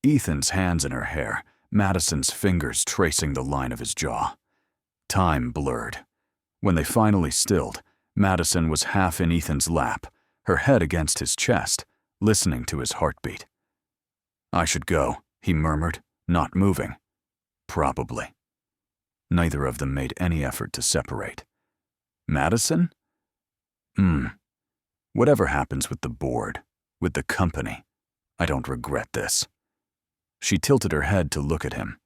Ethan's hands in her hair, Madison's fingers tracing the line of his jaw. Time blurred. When they finally stilled, Madison was half in Ethan's lap, her head against his chest, listening to his heartbeat. I should go, he murmured, not moving. Probably. Neither of them made any effort to separate. Madison? Whatever happens with the board, with the company, I don't regret this. She tilted her head to look at him.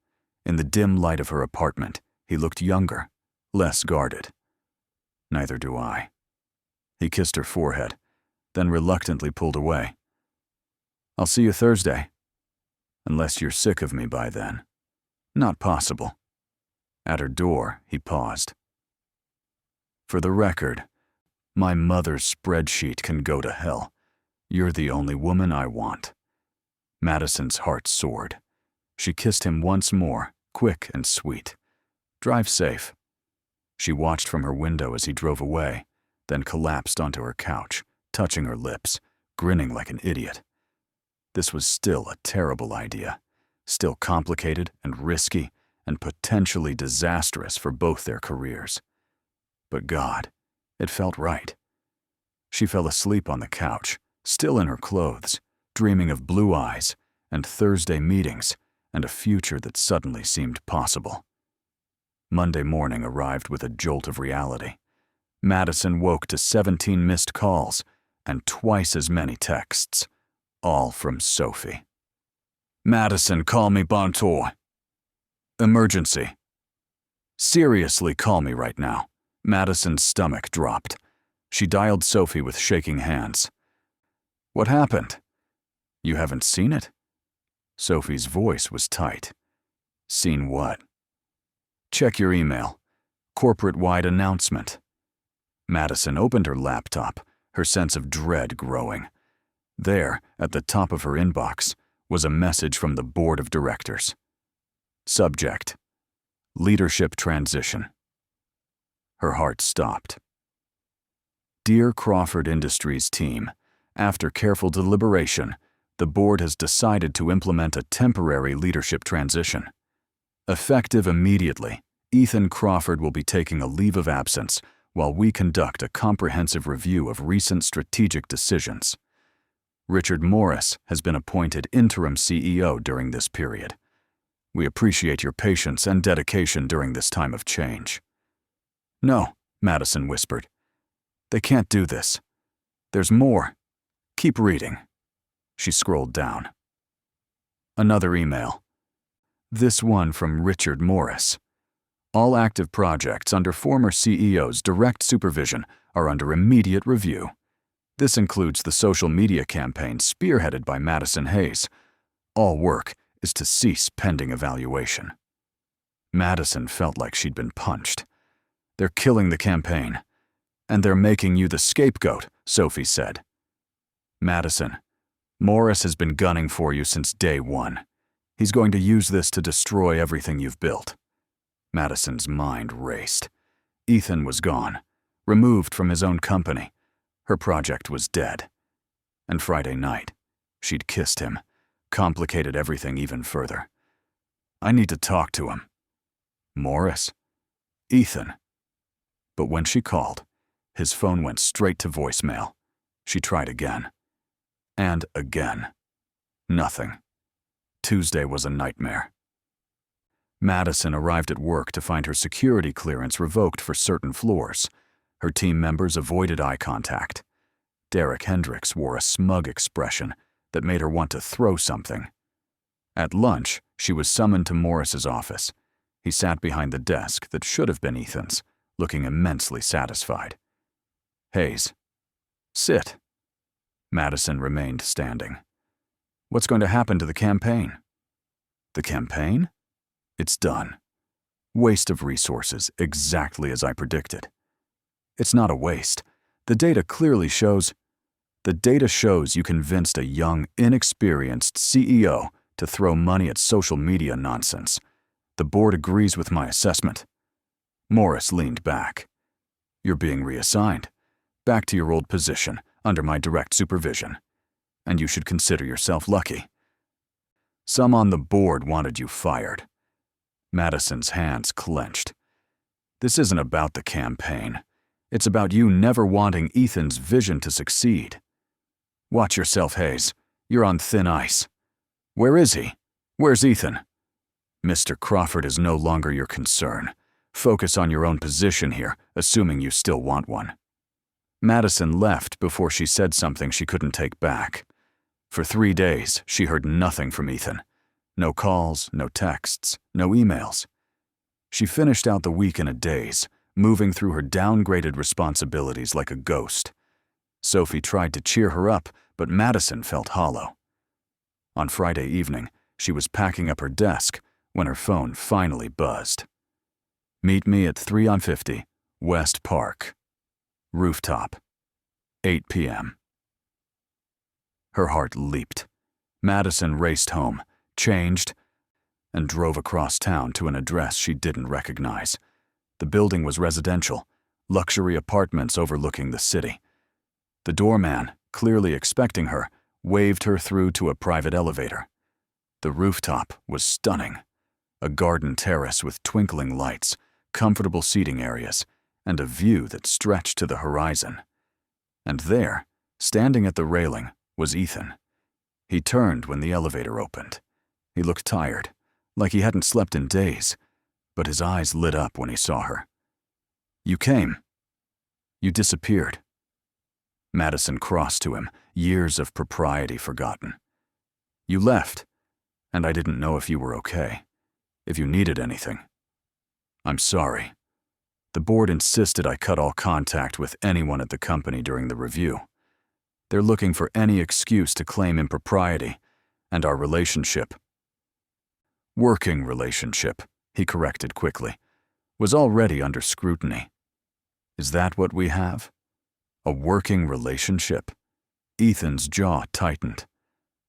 In the dim light of her apartment, he looked younger, less guarded. Neither do I. He kissed her forehead, then reluctantly pulled away. I'll see you Thursday. Unless you're sick of me by then. Not possible. At her door, he paused. For the record, my mother's spreadsheet can go to hell. You're the only woman I want. Madison's heart soared. She kissed him once more, quick and sweet. Drive safe. She watched from her window as he drove away, then collapsed onto her couch, touching her lips, grinning like an idiot. This was still a terrible idea, still complicated and risky and potentially disastrous for both their careers. But God, it felt right. She fell asleep on the couch, still in her clothes, dreaming of blue eyes and Thursday meetings and a future that suddenly seemed possible. Monday morning arrived with a jolt of reality. Madison woke to 17 missed calls and twice as many texts, all from Sophie. Madison, call me bientôt. Emergency. Seriously, call me right now. Madison's stomach dropped. She dialed Sophie with shaking hands. What happened? You haven't seen it? Sophie's voice was tight. Seen what? Check your email. Corporate-wide announcement. Madison opened her laptop, her sense of dread growing. There, at the top of her inbox, was a message from the board of directors. Subject: Leadership transition. Her heart stopped. Dear Crawford Industries team, after careful deliberation, the board has decided to implement a temporary leadership transition. Effective immediately, Ethan Crawford will be taking a leave of absence while we conduct a comprehensive review of recent strategic decisions. Richard Morris has been appointed interim CEO during this period. We appreciate your patience and dedication during this time of change." "No," Madison whispered. "They can't do this. There's more. Keep reading." She scrolled down. Another email. This one from Richard Morris. "All active projects under former CEO's direct supervision are under immediate review. This includes the social media campaign spearheaded by Madison Hayes. All work is to cease pending evaluation." Madison felt like she'd been punched. "They're killing the campaign. And they're making you the scapegoat," Sophie said. "Madison, Morris has been gunning for you since day one. He's going to use this to destroy everything you've built." Madison's mind raced. Ethan was gone, removed from his own company. Her project was dead. And Friday night, she'd kissed him, complicated everything even further. "I need to talk to him." Morris? Ethan? But when she called, his phone went straight to voicemail. She tried again. And again. Nothing. Tuesday was a nightmare. Madison arrived at work to find her security clearance revoked for certain floors. Her team members avoided eye contact. Derek Hendricks wore a smug expression that made her want to throw something. At lunch, she was summoned to Morris's office. He sat behind the desk that should have been Ethan's, looking immensely satisfied. "Hayes, sit." Madison remained standing. "What's going to happen to the campaign?" "The campaign? It's done. Waste of resources, exactly as I predicted." "It's not a waste. The data clearly shows..." "The data shows you convinced a young, inexperienced CEO to throw money at social media nonsense. The board agrees with my assessment." Morris leaned back. "You're being reassigned. Back to your old position, under my direct supervision. And you should consider yourself lucky. Some on the board wanted you fired." Madison's hands clenched. "This isn't about the campaign. It's about you never wanting Ethan's vision to succeed. Watch yourself, Hayes. You're on thin ice. Where is he? Where's Ethan?" "Mr. Crawford is no longer your concern. Focus on your own position here, assuming you still want one." Madison left before she said something she couldn't take back. For 3 days, she heard nothing from Ethan. No calls, no texts, no emails. She finished out the week in a daze, moving through her downgraded responsibilities like a ghost. Sophie tried to cheer her up, but Madison felt hollow. On Friday evening, she was packing up her desk when her phone finally buzzed. "Meet me at 3 on 50, West Park. Rooftop. 8 p.m. Her heart leaped. Madison raced home, changed, and drove across town to an address she didn't recognize. The building was residential, luxury apartments overlooking the city. The doorman, clearly expecting her, waved her through to a private elevator. The rooftop was stunning. A garden terrace with twinkling lights, comfortable seating areas, and a view that stretched to the horizon. And there, standing at the railing, was Ethan. He turned when the elevator opened. He looked tired, like he hadn't slept in days, but his eyes lit up when he saw her. "You came. You disappeared." Madison crossed to him, years of propriety forgotten. "You left, and I didn't know if you were okay, if you needed anything. I'm sorry. The board insisted I cut all contact with anyone at the company during the review. They're looking for any excuse to claim impropriety, and our relationship—" "Working relationship," he corrected quickly, "was already under scrutiny. Is that what we have? A working relationship?" Ethan's jaw tightened.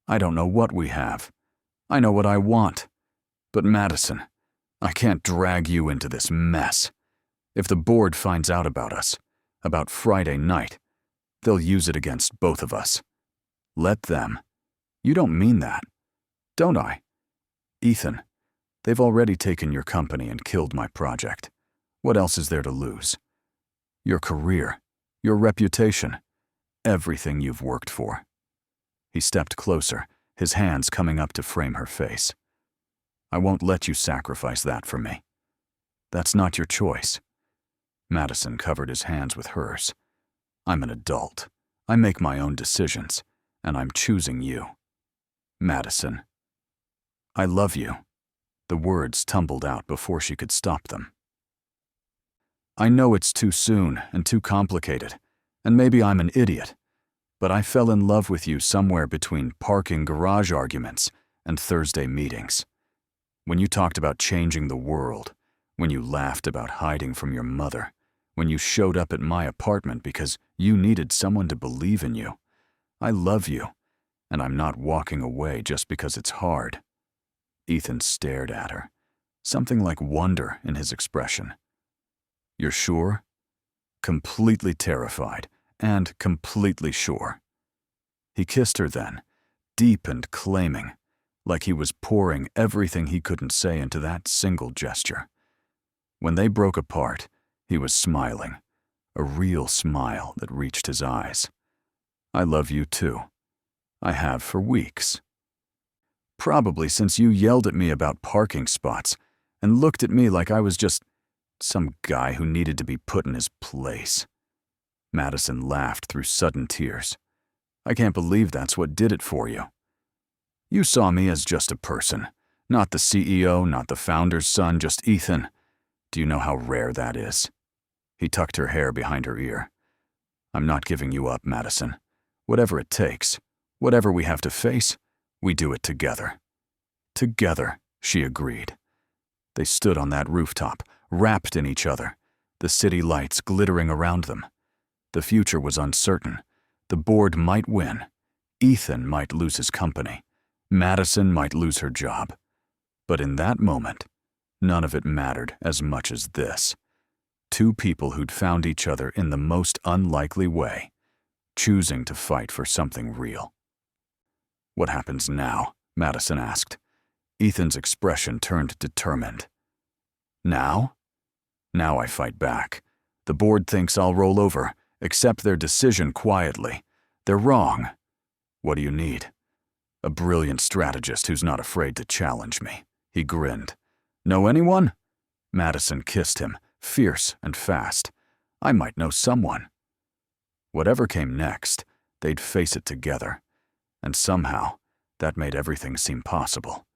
"I don't know what we have. I know what I want. But Madison, I can't drag you into this mess. If the board finds out about us, about Friday night, they'll use it against both of us. Let them. You don't mean that, don't I? Ethan, they've already taken your company and killed my project. What else is there to lose? Your career, your reputation, everything you've worked for. He stepped closer, his hands coming up to frame her face. I won't let you sacrifice that for me. That's not your choice. Madison covered his hands with hers. I'm an adult. I make my own decisions, and I'm choosing you. Madison. I love you. The words tumbled out before she could stop them. I know it's too soon and too complicated, and maybe I'm an idiot, but I fell in love with you somewhere between parking garage arguments and Thursday meetings. When you talked about changing the world, when you laughed about hiding from your mother, when you showed up at my apartment because you needed someone to believe in you. I love you, and I'm not walking away just because it's hard. Ethan stared at her, something like wonder in his expression. You're sure? Completely terrified, and completely sure. He kissed her then, deep and claiming, like he was pouring everything he couldn't say into that single gesture. When they broke apart, he was smiling, a real smile that reached his eyes. I love you too. I have for weeks. Probably since you yelled at me about parking spots and looked at me like I was just some guy who needed to be put in his place. Madison laughed through sudden tears. I can't believe that's what did it for you. You saw me as just a person, not the CEO, not the founder's son, just Ethan. Do you know how rare that is? He tucked her hair behind her ear. I'm not giving you up, Madison. Whatever it takes, whatever we have to face, we do it together. Together, she agreed. They stood on that rooftop, wrapped in each other, the city lights glittering around them. The future was uncertain. The board might win. Ethan might lose his company. Madison might lose her job. But in that moment, none of it mattered as much as this. Two people who'd found each other in the most unlikely way, choosing to fight for something real. What happens now? Madison asked. Ethan's expression turned determined. Now? Now I fight back. The board thinks I'll roll over, accept their decision quietly. They're wrong. What do you need? A brilliant strategist who's not afraid to challenge me. He grinned. Know anyone? Madison kissed him, fierce and fast. I might know someone. Whatever came next, they'd face it together. And somehow, that made everything seem possible.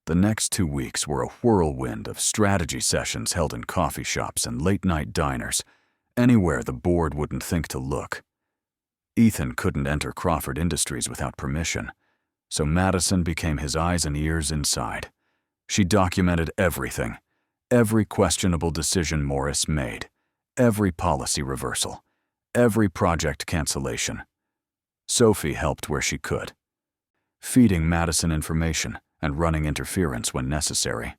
The next 2 weeks were a whirlwind of strategy sessions held in coffee shops and late-night diners, anywhere the board wouldn't think to look. Ethan couldn't enter Crawford Industries without permission, so Madison became his eyes and ears inside. She documented everything, every questionable decision Morris made, every policy reversal, every project cancellation. Sophie helped where she could, feeding Madison information and running interference when necessary.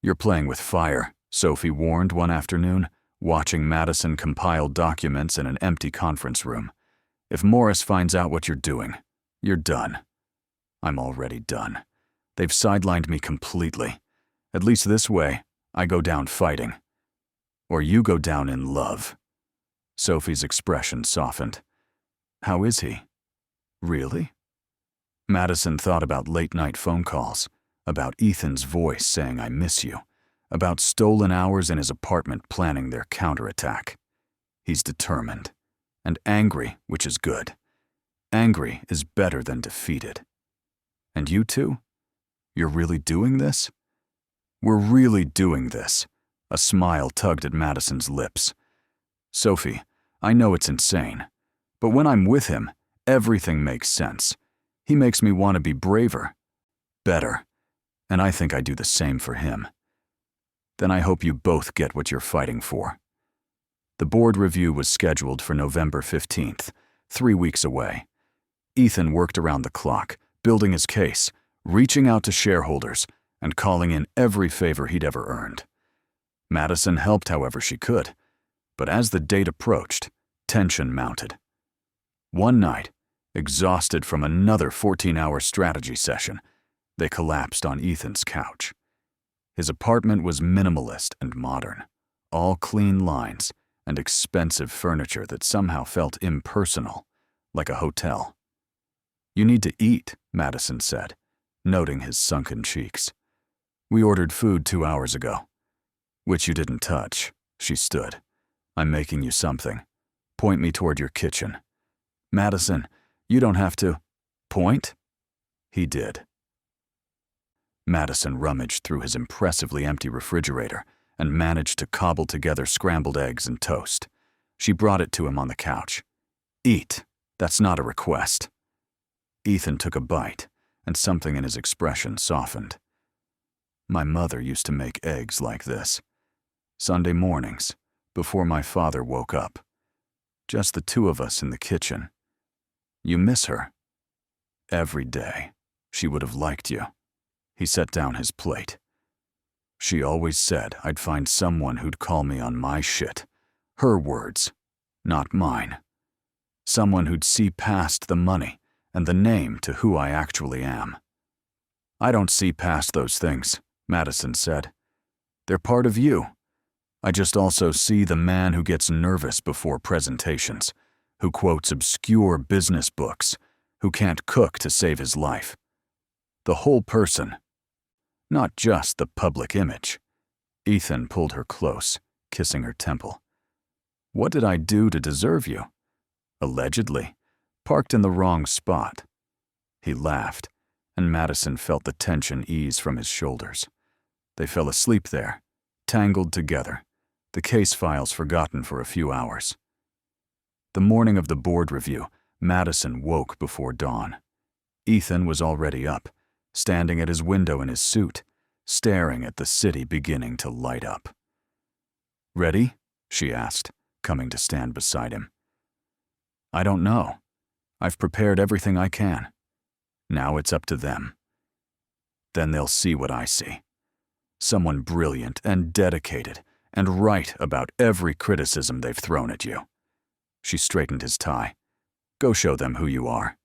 You're playing with fire, Sophie warned one afternoon, watching Madison compile documents in an empty conference room. If Morris finds out what you're doing, you're done. I'm already done. They've sidelined me completely. At least this way, I go down fighting. Or you go down in love. Sophie's expression softened. How is he? Really? Madison thought about late-night phone calls, about Ethan's voice saying I miss you, about stolen hours in his apartment planning their counterattack. He's determined, and angry, which is good. Angry is better than defeated. And you two? You're really doing this? We're really doing this. A smile tugged at Madison's lips. Sophie, I know it's insane, but when I'm with him, everything makes sense. He makes me want to be braver, better, and I think I do the same for him. Then I hope you both get what you're fighting for. The board review was scheduled for November 15th, 3 weeks away. Ethan worked around the clock, building his case, reaching out to shareholders, and calling in every favor he'd ever earned. Madison helped however she could, but as the date approached, tension mounted. One night, exhausted from another 14-hour strategy session, they collapsed on Ethan's couch. His apartment was minimalist and modern, all clean lines and expensive furniture that somehow felt impersonal, like a hotel. You need to eat, Madison said, noting his sunken cheeks. We ordered food 2 hours ago. Which you didn't touch. She stood. I'm making you something. Point me toward your kitchen. Madison, you don't have to. Point? He did. Madison rummaged through his impressively empty refrigerator and managed to cobble together scrambled eggs and toast. She brought it to him on the couch. Eat. That's not a request. Ethan took a bite, and something in his expression softened. My mother used to make eggs like this. Sunday mornings, before my father woke up. Just the two of us in the kitchen. You miss her? Every day. She would have liked you. He set down his plate. She always said I'd find someone who'd call me on my shit. Her words, not mine. Someone who'd see past the money and the name to who I actually am. I don't see past those things, Madison said. They're part of you. I just also see the man who gets nervous before presentations, who quotes obscure business books, who can't cook to save his life. The whole person, not just the public image. Ethan pulled her close, kissing her temple. What did I do to deserve you? Allegedly, parked in the wrong spot. He laughed, and Madison felt the tension ease from his shoulders. They fell asleep there, tangled together, the case files forgotten for a few hours. The morning of the board review, Madison woke before dawn. Ethan was already up, standing at his window in his suit, staring at the city beginning to light up. Ready? She asked, coming to stand beside him. I don't know. I've prepared everything I can. Now it's up to them. Then they'll see what I see. Someone brilliant and dedicated and right about every criticism they've thrown at you. She straightened his tie. Go show them who you are.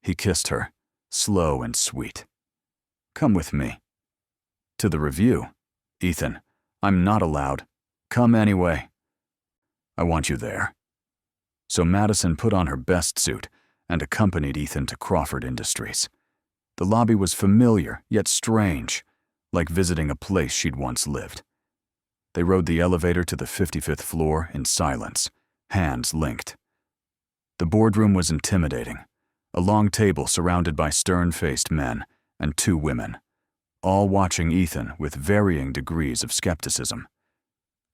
He kissed her, slow and sweet. Come with me. To the review. Ethan, I'm not allowed. Come anyway. I want you there. So Madison put on her best suit and accompanied Ethan to Crawford Industries. The lobby was familiar, yet strange, like visiting a place she'd once lived. They rode the elevator to the 55th floor in silence, hands linked. The boardroom was intimidating, a long table surrounded by stern-faced men and 2 women, all watching Ethan with varying degrees of skepticism.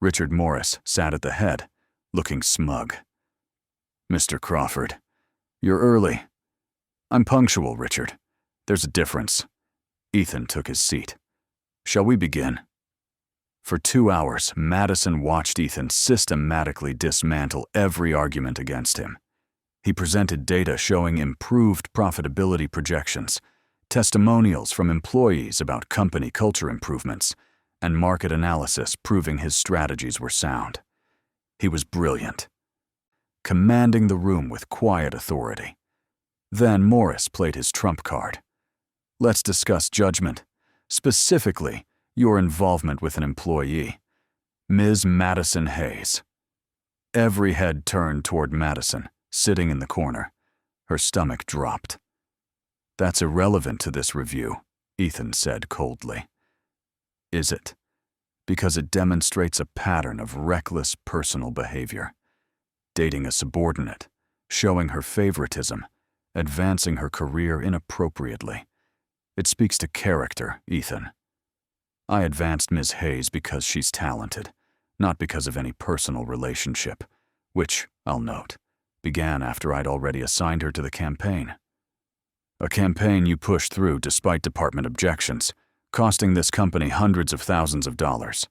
Richard Morris sat at the head, looking smug. Mr. Crawford, you're early. I'm punctual, Richard. There's a difference. Ethan took his seat. Shall we begin? For 2 hours, Madison watched Ethan systematically dismantle every argument against him. He presented data showing improved profitability projections, testimonials from employees about company culture improvements, and market analysis proving his strategies were sound. He was brilliant, commanding the room with quiet authority. Then Morris played his trump card. Let's discuss judgment, specifically your involvement with an employee, Ms. Madison Hayes. Every head turned toward Madison, sitting in the corner. Her stomach dropped. That's irrelevant to this review, Ethan said coldly. Is it? Because it demonstrates a pattern of reckless personal behavior. Dating a subordinate, showing her favoritism, advancing her career inappropriately. It speaks to character, Ethan. I advanced Ms. Hayes because she's talented, not because of any personal relationship, which, I'll note, began after I'd already assigned her to the campaign. A campaign you pushed through despite department objections, costing this company hundreds of thousands of dollars.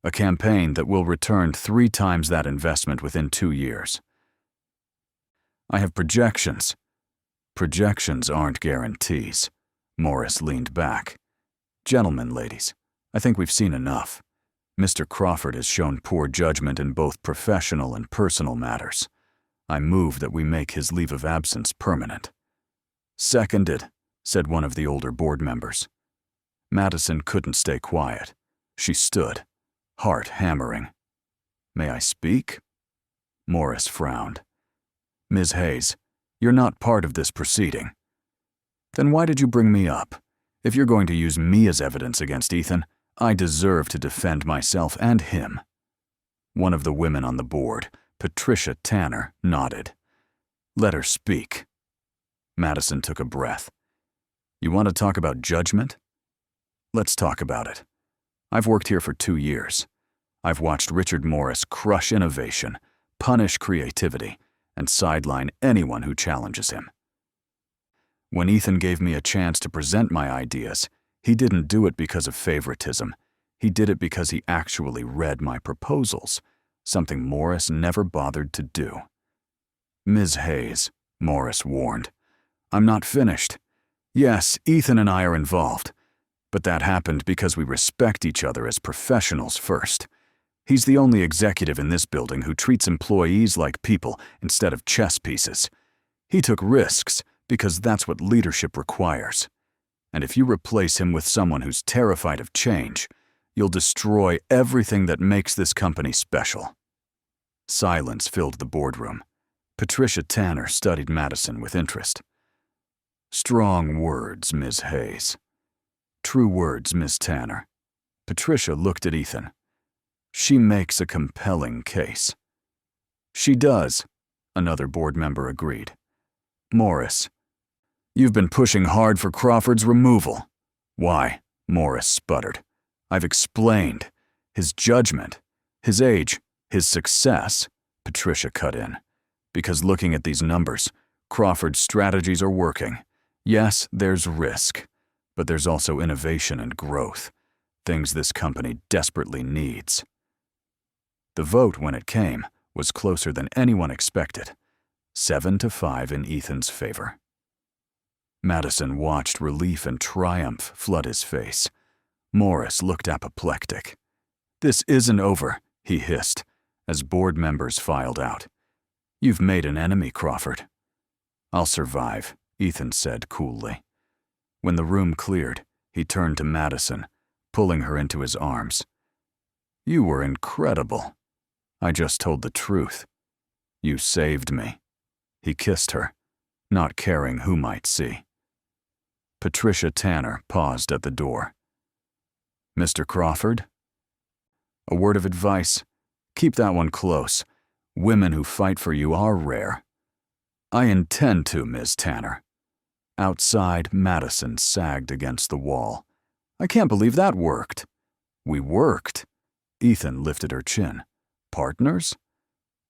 A campaign that will return 3 times that investment within 2 years. I have projections. Projections aren't guarantees. Morris leaned back. Gentlemen, ladies, I think we've seen enough. Mr. Crawford has shown poor judgment in both professional and personal matters. I move that we make his leave of absence permanent. Seconded, said one of the older board members. Madison couldn't stay quiet. She stood, heart hammering. May I speak? Morris frowned. Ms. Hayes, You're not part of this proceeding. Then why did you bring me up? If you're going to use me as evidence against Ethan, I deserve to defend myself and him." One of the women on the board, Patricia Tanner, nodded. "Let her speak." Madison took a breath. "You want to talk about judgment? Let's talk about it. I've worked here for 2 years. I've watched Richard Morris crush innovation, punish creativity, and sideline anyone who challenges him. When Ethan gave me a chance to present my ideas, he didn't do it because of favoritism. He did it because he actually read my proposals, something Morris never bothered to do." "Ms. Hayes," Morris warned, "I'm not finished. Yes, Ethan and I are involved, but that happened because we respect each other as professionals first. He's the only executive in this building who treats employees like people instead of chess pieces. He took risks because that's what leadership requires. And if you replace him with someone who's terrified of change, you'll destroy everything that makes this company special." Silence filled the boardroom. Patricia Tanner studied Madison with interest. "Strong words, Ms. Hayes." "True words, Miss Tanner." Patricia looked at Ethan. "She makes a compelling case." "She does," another board member agreed. "Morris, you've been pushing hard for Crawford's removal." "Why?" Morris sputtered. "I've explained. His judgment, his age, his success," Patricia cut in. "Because looking at these numbers, Crawford's strategies are working. Yes, there's risk, but there's also innovation and growth, things this company desperately needs." The vote, when it came, was closer than anyone expected, 7-5 in Ethan's favor. Madison watched relief and triumph flood his face. Morris looked apoplectic. "This isn't over," he hissed, as board members filed out. "You've made an enemy, Crawford." "I'll survive," Ethan said coolly. When the room cleared, he turned to Madison, pulling her into his arms. "You were incredible. I just told the truth. You saved me." He kissed her, not caring who might see. Patricia Tanner paused at the door. "Mr. Crawford?" "A word of advice. Keep that one close. Women who fight for you are rare." "I intend to, Ms. Tanner." Outside, Madison sagged against the wall. "I can't believe that worked." "We worked." Ethan lifted her chin. "Partners?"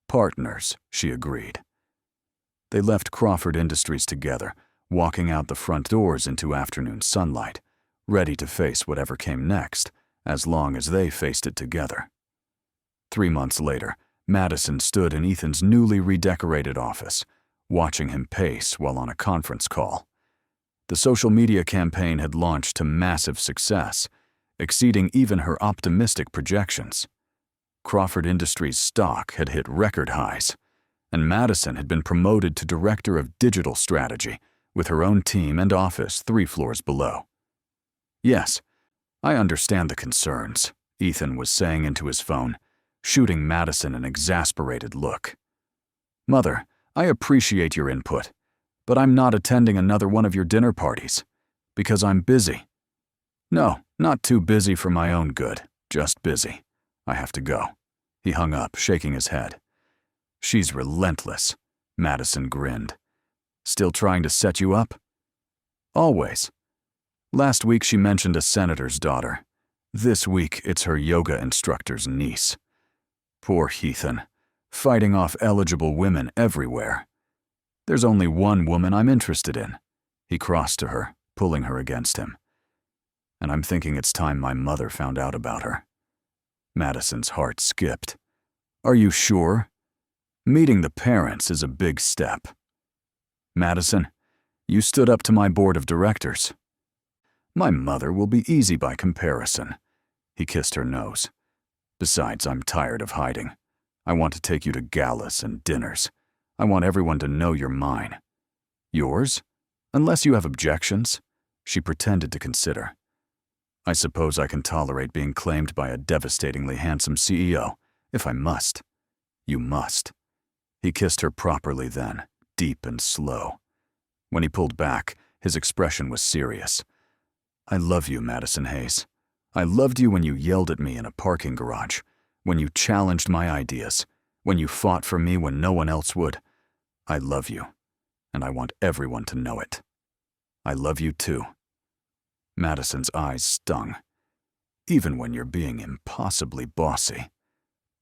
"Partners," she agreed. They left Crawford Industries together, walking out the front doors into afternoon sunlight, ready to face whatever came next, as long as they faced it together. 3 months later, Madison stood in Ethan's newly redecorated office, watching him pace while on a conference call. The social media campaign had launched to massive success, exceeding even her optimistic projections. Crawford Industries' stock had hit record highs, and Madison had been promoted to Director of Digital Strategy, with her own team and office 3 floors below. "Yes, I understand the concerns," Ethan was saying into his phone, shooting Madison an exasperated look. "Mother, I appreciate your input, but I'm not attending another one of your dinner parties, because I'm busy. No, not too busy for my own good, just busy. I have to go." He hung up, shaking his head. "She's relentless," Madison grinned. "Still trying to set you up?" "Always. Last week she mentioned a senator's daughter. This week it's her yoga instructor's niece. Poor Ethan, fighting off eligible women everywhere. There's only one woman I'm interested in." He crossed to her, pulling her against him. "And I'm thinking it's time my mother found out about her." Madison's heart skipped. "Are you sure? Meeting the parents is a big step." "Madison, you stood up to my board of directors." "My mother will be easy by comparison." He kissed her nose. "Besides, I'm tired of hiding. I want to take you to galas and dinners. I want everyone to know you're mine." "Yours? Unless you have objections." She pretended to consider. "I suppose I can tolerate being claimed by a devastatingly handsome CEO, if I must." "You must." He kissed her properly then, deep and slow. When he pulled back, his expression was serious. "I love you, Madison Hayes. I loved you when you yelled at me in a parking garage, when you challenged my ideas, when you fought for me when no one else would. I love you, and I want everyone to know it. I love you too." Madison's eyes stung. "Even when you're being impossibly bossy.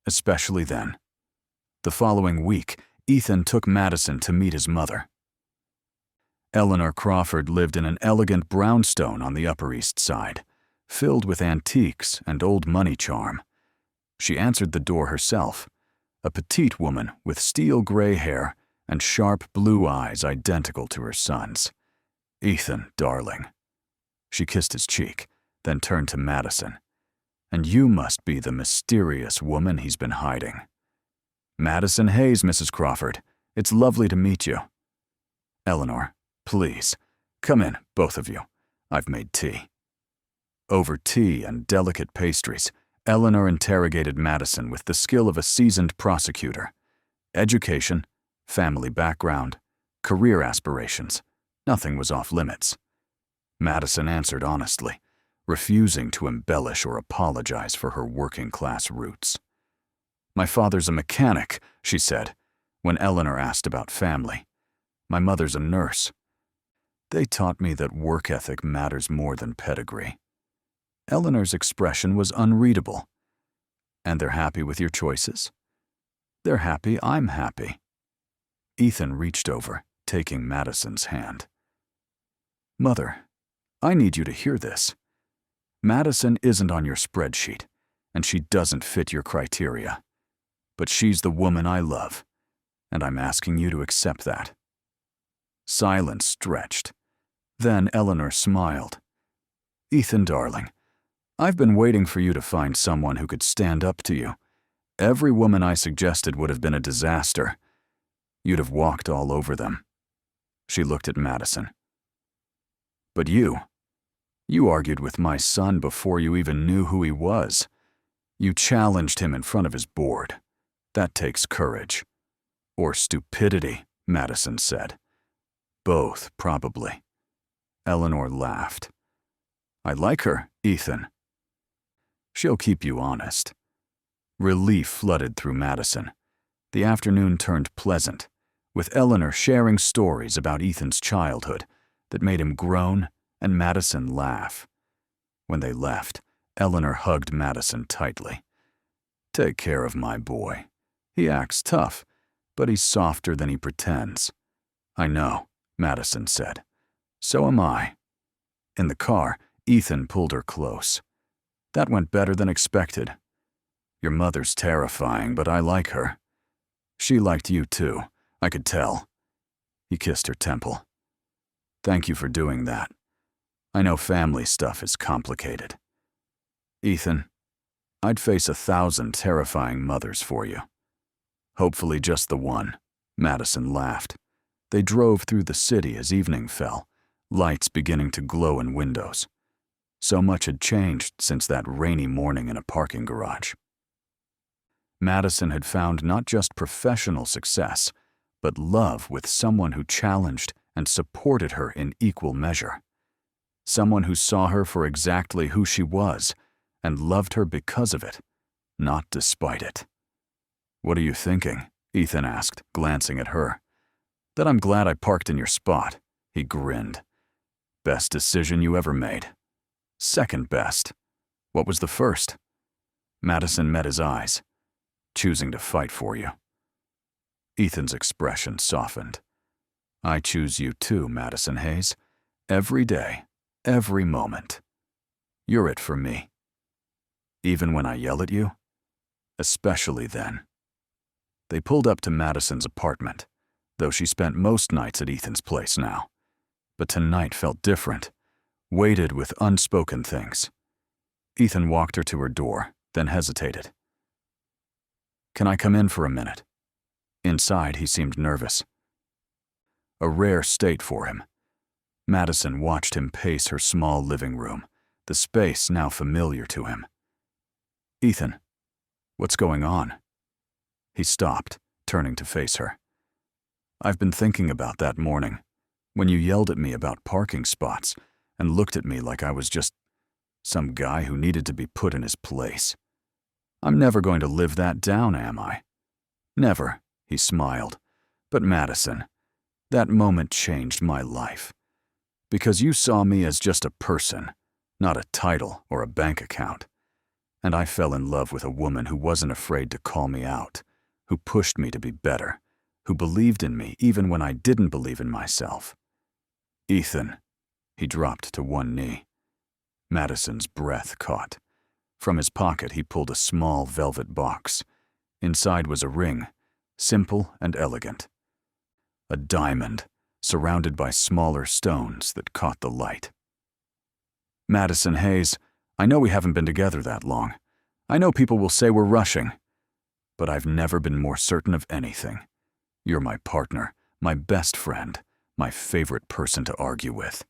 Especially then." The following week, Ethan took Madison to meet his mother. Eleanor Crawford lived in an elegant brownstone on the Upper East Side, filled with antiques and old money charm. She answered the door herself, a petite woman with steel gray hair and sharp blue eyes identical to her son's. "Ethan, darling." She kissed his cheek, then turned to Madison. "And you must be the mysterious woman he's been hiding." "Madison Hayes, Mrs. Crawford. It's lovely to meet you." "Eleanor, please, come in, both of you. I've made tea." Over tea and delicate pastries, Eleanor interrogated Madison with the skill of a seasoned prosecutor. Education, family background, career aspirations, nothing was off limits. Madison answered honestly, refusing to embellish or apologize for her working-class roots. "My father's a mechanic," she said, when Eleanor asked about family. "My mother's a nurse. They taught me that work ethic matters more than pedigree." Eleanor's expression was unreadable. "And they're happy with your choices?" "They're happy I'm happy." Ethan reached over, taking Madison's hand. "Mother, I need you to hear this. Madison isn't on your spreadsheet, and she doesn't fit your criteria. But she's the woman I love, and I'm asking you to accept that." Silence stretched. Then Eleanor smiled. "Ethan, darling, I've been waiting for you to find someone who could stand up to you. Every woman I suggested would have been a disaster. You'd have walked all over them." She looked at Madison. "But you argued with my son before you even knew who he was. You challenged him in front of his board. That takes courage." "Or stupidity," Madison said. "Both, probably." Eleanor laughed. "I like her, Ethan." "She'll keep you honest." Relief flooded through Madison. The afternoon turned pleasant, with Eleanor sharing stories about Ethan's childhood that made him groan and Madison laugh. When they left, Eleanor hugged Madison tightly. "Take care of my boy. He acts tough, but he's softer than he pretends." "I know," Madison said. "So am I." In the car, Ethan pulled her close. "That went better than expected. Your mother's terrifying, but I like her. She liked you too, I could tell." He kissed her temple. "Thank you for doing that. I know family stuff is complicated. Ethan, I'd face 1,000 terrifying mothers for you." "Hopefully just the one," Madison laughed. They drove through the city as evening fell, lights beginning to glow in windows. So much had changed since that rainy morning in a parking garage. Madison had found not just professional success, but love with someone who challenged and supported her in equal measure. Someone who saw her for exactly who she was and loved her because of it, not despite it. "What are you thinking?" Ethan asked, glancing at her. "That I'm glad I parked in your spot," he grinned. "Best decision you ever made." "Second best. What was the first?" Madison met his eyes. "Choosing to fight for you." Ethan's expression softened. "I choose you too, Madison Hayes. Every day, every moment. You're it for me. Even when I yell at you? Especially then." They pulled up to Madison's apartment, though she spent most nights at Ethan's place now. But tonight felt different, weighted with unspoken things. Ethan walked her to her door, then hesitated. "Can I come in for a minute?" Inside, he seemed nervous. A rare state for him. Madison watched him pace her small living room, the space now familiar to him. "Ethan, what's going on?" He stopped, turning to face her. I've been thinking about that morning, when you yelled at me about parking spots and looked at me like I was just some guy who needed to be put in his place. I'm never going to live that down, am I? Never, he smiled. But Madison, that moment changed my life. Because you saw me as just a person, not a title or a bank account. And I fell in love with a woman who wasn't afraid to call me out, who pushed me to be better, who believed in me even when I didn't believe in myself. Ethan, he dropped to one knee. Madison's breath caught. From his pocket he pulled a small velvet box. Inside was a ring, simple and elegant. A diamond, surrounded by smaller stones that caught the light. Madison Hayes, I know we haven't been together that long. I know people will say we're rushing. But I've never been more certain of anything. You're my partner, my best friend, my favorite person to argue with.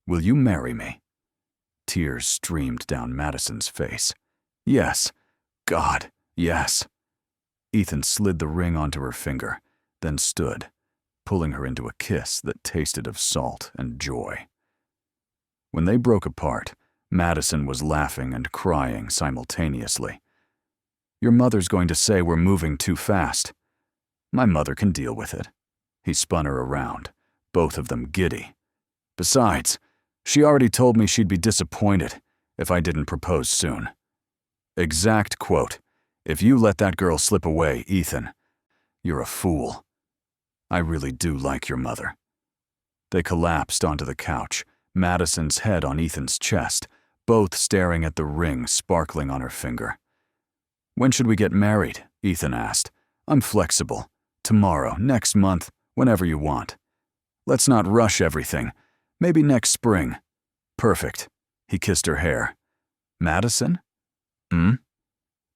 Will you marry me? Tears streamed down Madison's face. Yes. God, yes. Ethan slid the ring onto her finger, then stood, pulling her into a kiss that tasted of salt and joy. When they broke apart, Madison was laughing and crying simultaneously. Your mother's going to say we're moving too fast. My mother can deal with it. He spun her around, both of them giddy. Besides, she already told me she'd be disappointed if I didn't propose soon. Exact quote. If you let that girl slip away, Ethan, you're a fool. I really do like your mother. They collapsed onto the couch, Madison's head on Ethan's chest, both staring at the ring sparkling on her finger. When should we get married? Ethan asked. I'm flexible. Tomorrow, next month, whenever you want. Let's not rush everything. Maybe next spring. Perfect. He kissed her hair. Madison?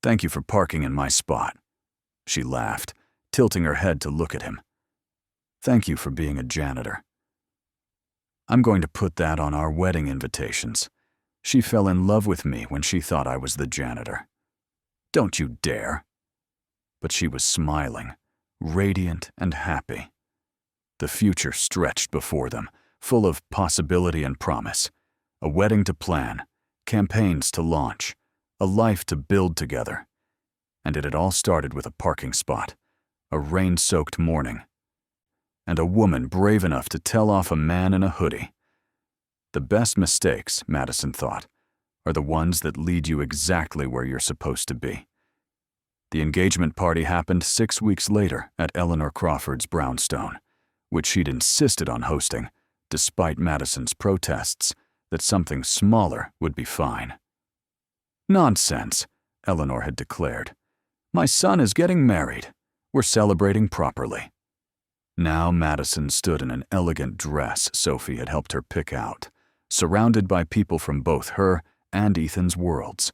Thank you for parking in my spot. She laughed, tilting her head to look at him. Thank you for being a janitor. I'm going to put that on our wedding invitations. She fell in love with me when she thought I was the janitor. Don't you dare. But she was smiling, radiant and happy. The future stretched before them, full of possibility and promise. A wedding to plan, campaigns to launch, a life to build together. And it had all started with a parking spot, a rain-soaked morning, and a woman brave enough to tell off a man in a hoodie. The best mistakes, Madison thought, are the ones that lead you exactly where you're supposed to be. The engagement party happened 6 weeks later at Eleanor Crawford's brownstone, which she'd insisted on hosting, despite Madison's protests that something smaller would be fine. Nonsense, Eleanor had declared. My son is getting married. We're celebrating properly. Now Madison stood in an elegant dress Sophie had helped her pick out, surrounded by people from both her and Ethan's worlds.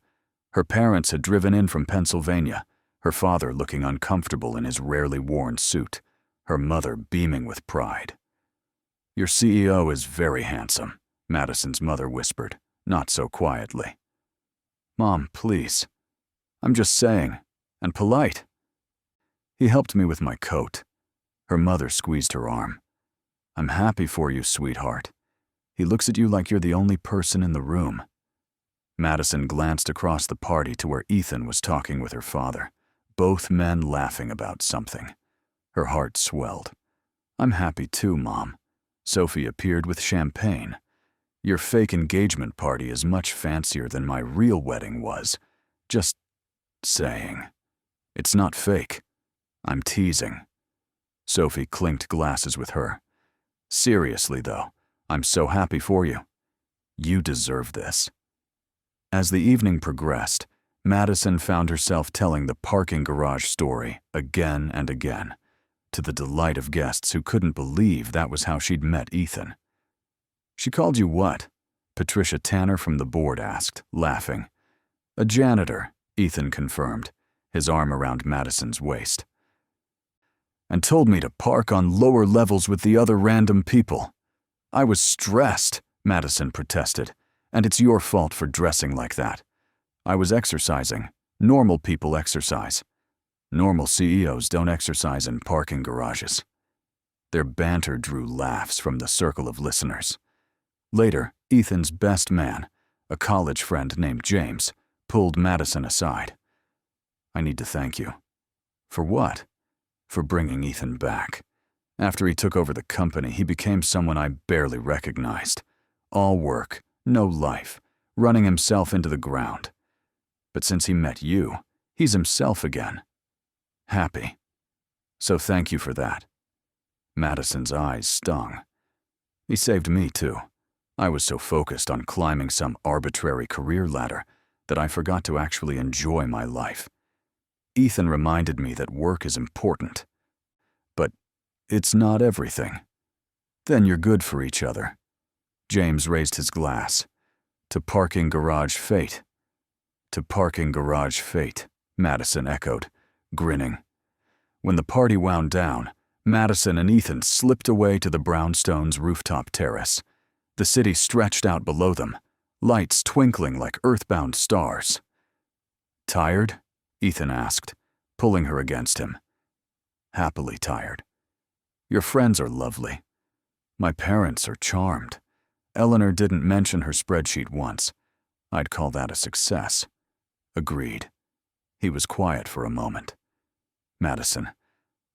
Her parents had driven in from Pennsylvania, her father looking uncomfortable in his rarely worn suit, her mother beaming with pride. Your CEO is very handsome, Madison's mother whispered, not so quietly. Mom, please. I'm just saying, and polite. He helped me with my coat. Her mother squeezed her arm. I'm happy for you, sweetheart. He looks at you like you're the only person in the room. Madison glanced across the party to where Ethan was talking with her father, both men laughing about something. Her heart swelled. I'm happy too, Mom. Sophie appeared with champagne. Your fake engagement party is much fancier than my real wedding was. Just saying. It's not fake. I'm teasing. Sophie clinked glasses with her. Seriously, though, I'm so happy for you. You deserve this. As the evening progressed, Madison found herself telling the parking garage story again and again, to the delight of guests who couldn't believe that was how she'd met Ethan. She called you what? Patricia Tanner from the board asked, laughing. A janitor, Ethan confirmed, his arm around Madison's waist. And told me to park on lower levels with the other random people. I was stressed, Madison protested, and it's your fault for dressing like that. I was exercising. Normal people exercise. Normal CEOs don't exercise in parking garages. Their banter drew laughs from the circle of listeners. Later, Ethan's best man, a college friend named James, pulled Madison aside. "I need to thank you." "For what?" "For bringing Ethan back. After he took over the company, he became someone I barely recognized. All work, no life, running himself into the ground. But since he met you, he's himself again. Happy. So thank you for that." Madison's eyes stung. "He saved me too. I was so focused on climbing some arbitrary career ladder that I forgot to actually enjoy my life. Ethan reminded me that work is important. But it's not everything. Then you're good for each other." James raised his glass. "To parking garage fate." "To parking garage fate," Madison echoed, grinning. When the party wound down, Madison and Ethan slipped away to the brownstone's rooftop terrace. The city stretched out below them, lights twinkling like earthbound stars. "Tired?" Ethan asked, pulling her against him. "Happily tired. Your friends are lovely. My parents are charmed. Eleanor didn't mention her spreadsheet once. I'd call that a success." "Agreed." He was quiet for a moment. "Madison,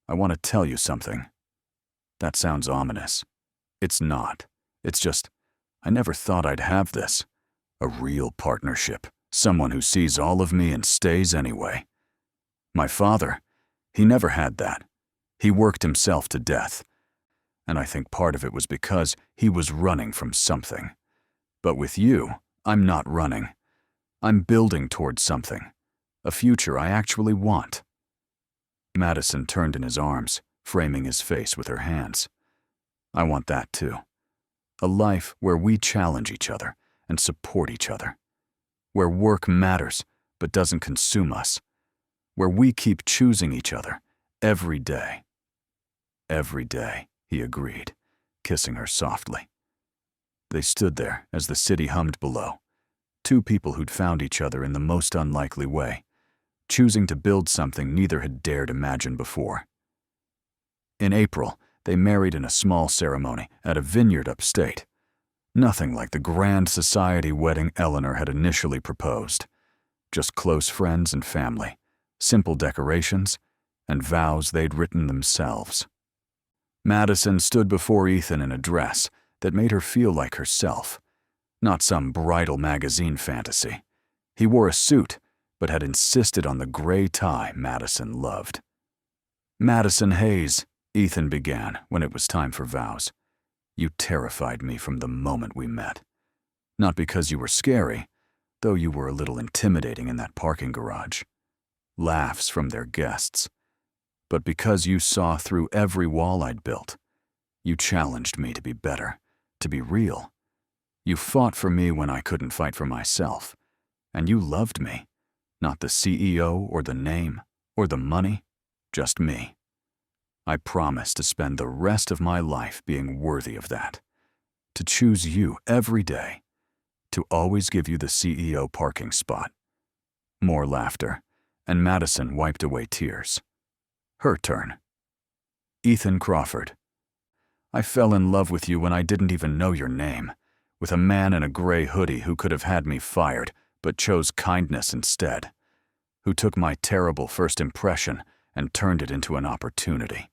I want to tell you something." "That sounds ominous." "It's not. It's just, I never thought I'd have this. A real partnership. Someone who sees all of me and stays anyway. My father, he never had that. He worked himself to death. And I think part of it was because he was running from something. But with you, I'm not running. I'm building towards something. A future I actually want." Madison turned in his arms, framing his face with her hands. "I want that too. A life where we challenge each other and support each other. Where work matters but doesn't consume us. Where we keep choosing each other every day." "Every day," he agreed, kissing her softly. They stood there as the city hummed below, two people who'd found each other in the most unlikely way, choosing to build something neither had dared imagine before. In April, they married in a small ceremony at a vineyard upstate. Nothing like the grand society wedding Eleanor had initially proposed. Just close friends and family, simple decorations, and vows they'd written themselves. Madison stood before Ethan in a dress that made her feel like herself, not some bridal magazine fantasy. He wore a suit, but had insisted on the gray tie Madison loved. "Madison Hayes," Ethan began when it was time for vows. "You terrified me from the moment we met. Not because you were scary, though you were a little intimidating in that parking garage. Laughs from their guests. But because you saw through every wall I'd built. You challenged me to be better, to be real. You fought for me when I couldn't fight for myself. And you loved me. Not the CEO or the name or the money, just me. I promise to spend the rest of my life being worthy of that. To choose you every day. To always give you the CEO parking spot." More laughter, and Madison wiped away tears. Her turn. "Ethan Crawford. I fell in love with you when I didn't even know your name, with a man in a gray hoodie who could have had me fired, but chose kindness instead. Who took my terrible first impression and turned it into an opportunity.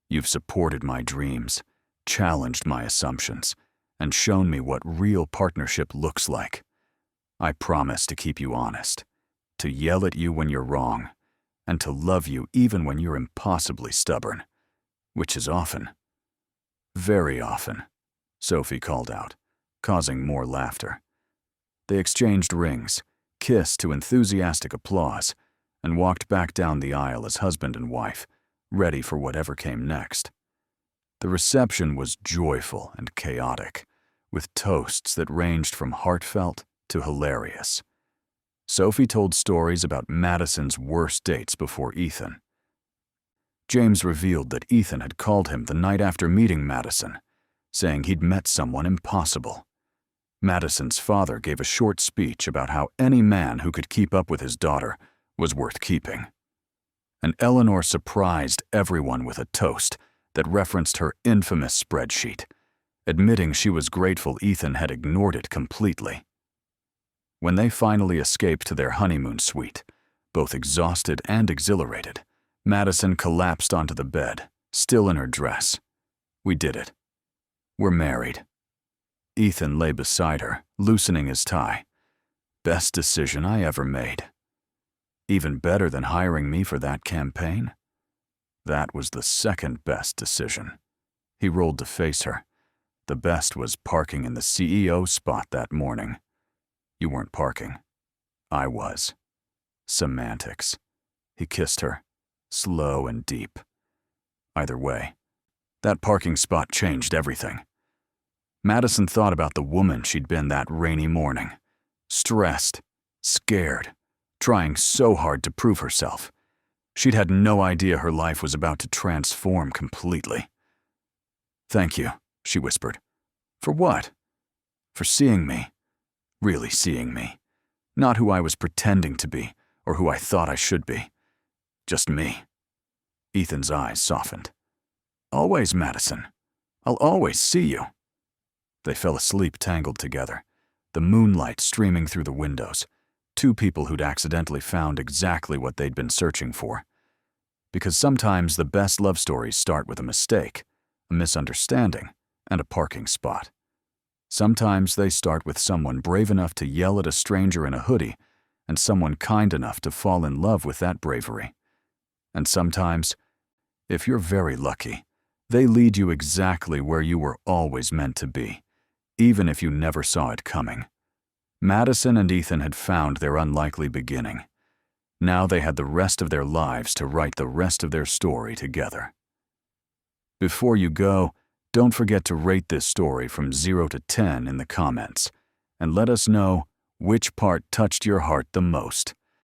You've supported my dreams, challenged my assumptions, and shown me what real partnership looks like. I promise to keep you honest, to yell at you when you're wrong, and to love you even when you're impossibly stubborn, which is often. Very often," Sophie called out, causing more laughter. They exchanged rings, kissed to enthusiastic applause, and walked back down the aisle as husband and wife, ready for whatever came next. The reception was joyful and chaotic, with toasts that ranged from heartfelt to hilarious. Sophie told stories about Madison's worst dates before Ethan. James revealed that Ethan had called him the night after meeting Madison, saying he'd met someone impossible. Madison's father gave a short speech about how any man who could keep up with his daughter was worth keeping. And Eleanor surprised everyone with a toast that referenced her infamous spreadsheet, admitting she was grateful Ethan had ignored it completely. When they finally escaped to their honeymoon suite, both exhausted and exhilarated, Madison collapsed onto the bed, still in her dress. We did it. We're married. Ethan lay beside her, loosening his tie. Best decision I ever made. Even better than hiring me for that campaign? That was the second best decision. He rolled to face her. The best was parking in the CEO spot that morning. You weren't parking. I was. Semantics. He kissed her, slow and deep. Either way, that parking spot changed everything. Madison thought about the woman she'd been that rainy morning. Stressed, scared, trying so hard to prove herself. She'd had no idea her life was about to transform completely. "Thank you," she whispered. "For what?" "For seeing me. Really seeing me. Not who I was pretending to be, or who I thought I should be. Just me." Ethan's eyes softened. "Always, Madison. I'll always see you." They fell asleep tangled together, the moonlight streaming through the windows, two people who'd accidentally found exactly what they'd been searching for. Because sometimes the best love stories start with a mistake, a misunderstanding, and a parking spot. Sometimes they start with someone brave enough to yell at a stranger in a hoodie, and someone kind enough to fall in love with that bravery. And sometimes, if you're very lucky, they lead you exactly where you were always meant to be, even if you never saw it coming. Madison and Ethan had found their unlikely beginning. Now they had the rest of their lives to write the rest of their story together. Before you go, don't forget to rate this story from 0 to 10 in the comments, and let us know which part touched your heart the most.